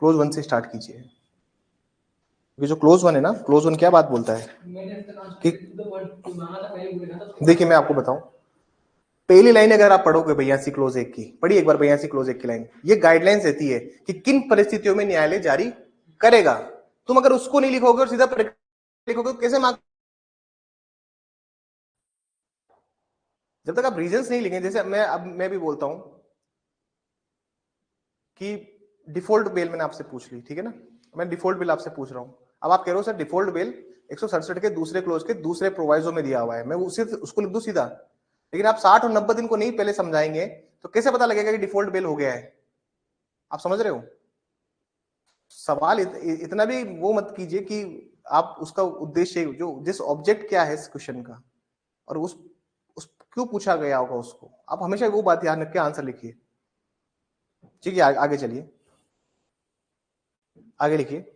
क्लोज 1 से स्टार्ट कीजिए। ये जो क्लोज 1 है ना, क्लोज 1 क्या बात बोलता है कि देखिए मैं आपको बताऊं, पहली लाइन अगर आप पढ़ोगे 82 क्लोज 1 की, पढ़िए एक बार 82 क्लोज 1 की लाइन। ये गाइडलाइंस देती है कि किन परिस्थितियों में न्यायालय जारी करेगा। तुम अगर उसको नहीं लिखोगे और सीधा लिखोगे तो कैसे मार्क्स? जब तक आप रीजंस नहीं लिखेंगे, जैसे मैं भी बोलता हूं कि डिफॉल्ट बेल मैंने आपसे पूछ ली, ठीक है ना, मैं डिफॉल्ट बेल आपसे पूछ रहा हूं। अब आप कह रहे हो सर डिफॉल्ट बेल 167 के दूसरे क्लोज के दूसरे प्रोवाइजो में दिया हुआ है, मैं उसको लिख दूं सीधा। लेकिन आप 60 और 90 दिन को नहीं पहले समझाएंगे तो कैसे पता लगेगा कि डिफॉल्ट बेल हो गया है? आप समझ रहे हो? सवाल इतना भी वो मत कीजिए कि आप उसका उद्देश्य जो जिस ऑब्जेक्ट क्या है इस क्वेश्चन का, और उस क्यों पूछा गया होगा उसको, आप हमेशा वो बात ध्यान रख के आंसर लिखिए। ठीक है, आगे चलिए, आगे लिखिए।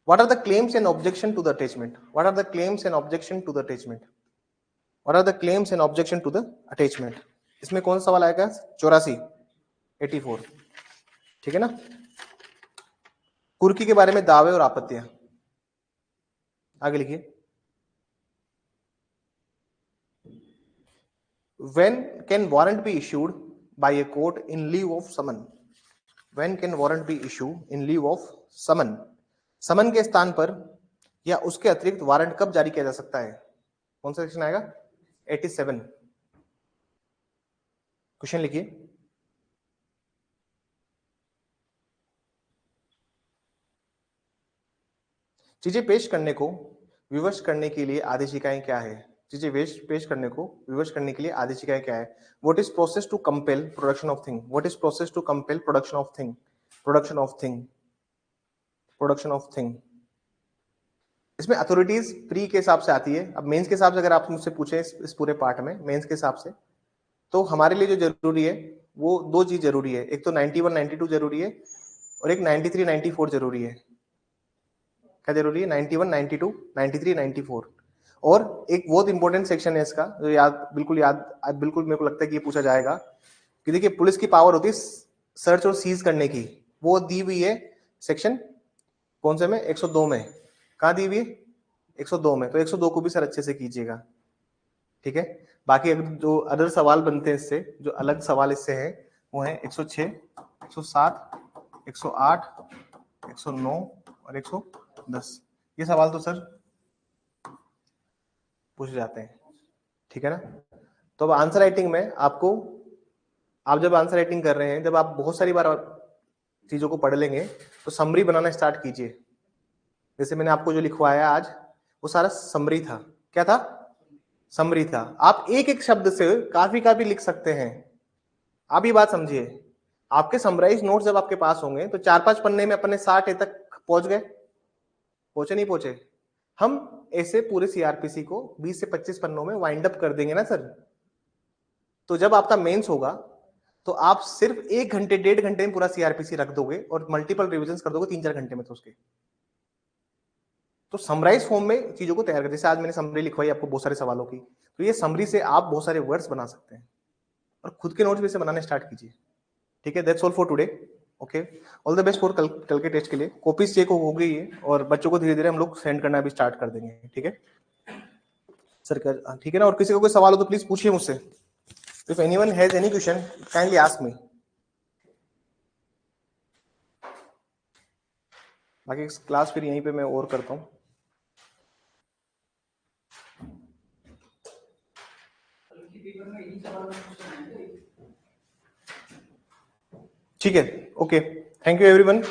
What are the claims and objection to the attachment? What are the claims and objection to the attachment? What are the claims and objection to the attachment? इसमें कौन सा सवाल आएगा? 84, 84, ठीक है ना। कुर्की के बारे में दावे और आपत्तियां, आगे लिखिए। When can warrant be issued by a court in lieu of summon? When can warrant be issued in lieu of summon? समन के स्थान पर या उसके अतिरिक्त वारंट कब जारी किया जा सकता है? कौन सा सेक्शन आएगा? 87। क्वेश्चन लिखिए। चीजें पेश करने को विवश करने के लिए आदेश इकाएं क्या है? चीजें पेश करने को विवश करने के लिए आदेश इकाएं क्या है? What is process to compel production of thing? What is process to compel production of thing? Production of thing. Production of thing. इसमें अथॉरिटीज प्री के हिसाब से आती है। अब मेंस के हिसाब से अगर आप मुझसे पूछे इस पूरे पार्ट में मेंस के हिसाब से, तो हमारे लिए जो जरूरी है वो दो चीज जरूरी है, एक तो 91 92 जरूरी है और एक 93 94 जरूरी है। क्या जरूरी है? 91 92 93 94। और एक बहुत इंपॉर्टेंट सेक्शन है इसका जो बिल्कुल मेरे को लगता है कि ये पूछा जाएगा कि देखिए पुलिस की पावर होती है सर्च और सीज करने की, वो दी हुई है सेक्शन कौन से में? 102 में। कहाँ दी हुई है? 102 में। तो 102 को भी सर अच्छे से कीजिएगा, ठीक है। बाकी अगर जो अदर सवाल बनते हैं इससे, जो अलग सवाल इससे हैं वो है 106 107 108 109 और 110। ये सवाल तो सर पूछे जाते हैं, ठीक है ना। तो अब आंसर राइटिंग में आपको, आप जब आंसर राइटिंग कर रहे हैं, जब आप बहुत सारी बार चीजों को पढ़ लेंगे तो समरी बनाना स्टार्ट कीजिए। जैसे मैंने आपको जो लिखवाया आज वो सारा समरी था। क्या था? समरी था। आप एक एक शब्द से काफी लिख सकते हैं। आप ये बात समझिए, आपके समराइज नोट्स जब आपके पास होंगे तो 4-5 पन्ने में अपने 60 तक पहुंच गए, पहुंचे नहीं पहुंचे? हम ऐसे पूरे सीआरपीसी को 20 से 25 पन्नों में वाइंड अप कर देंगे ना सर। तो जब आपका मेंस होगा तो आप सिर्फ 1 घंटे 1.5 घंटे में पूरा सीआरपीसी रख दोगे और मल्टीपल रिविजन कर दोगे 3-4 घंटे में। तो उसके तो समराइज फॉर्म में चीजों को तैयार कर, जैसे आज मैंने समरी लिखवाई आपको बहुत सारे सवालों की, तो ये समरी से आप बहुत सारे वर्ड्स बना सकते हैं और खुद के नोट्स भी से बनाने स्टार्ट कीजिए, ठीक है। That's all for today. Okay, all the best for कल के टेस्ट के लिए। कॉपीज चेक हो गई है और बच्चों को धीरे धीरे हम लोग सेंड करना भी स्टार्ट कर देंगे, ठीक है सर। ठीक है ना। और किसी को कोई सवाल हो तो प्लीज पूछिए मुझसे। If anyone has any question kindly ask me. बाकी क्लास फिर यहीं पे मैं और करता हूँ। ठीक है, ओके, थैंक यू एवरीवन।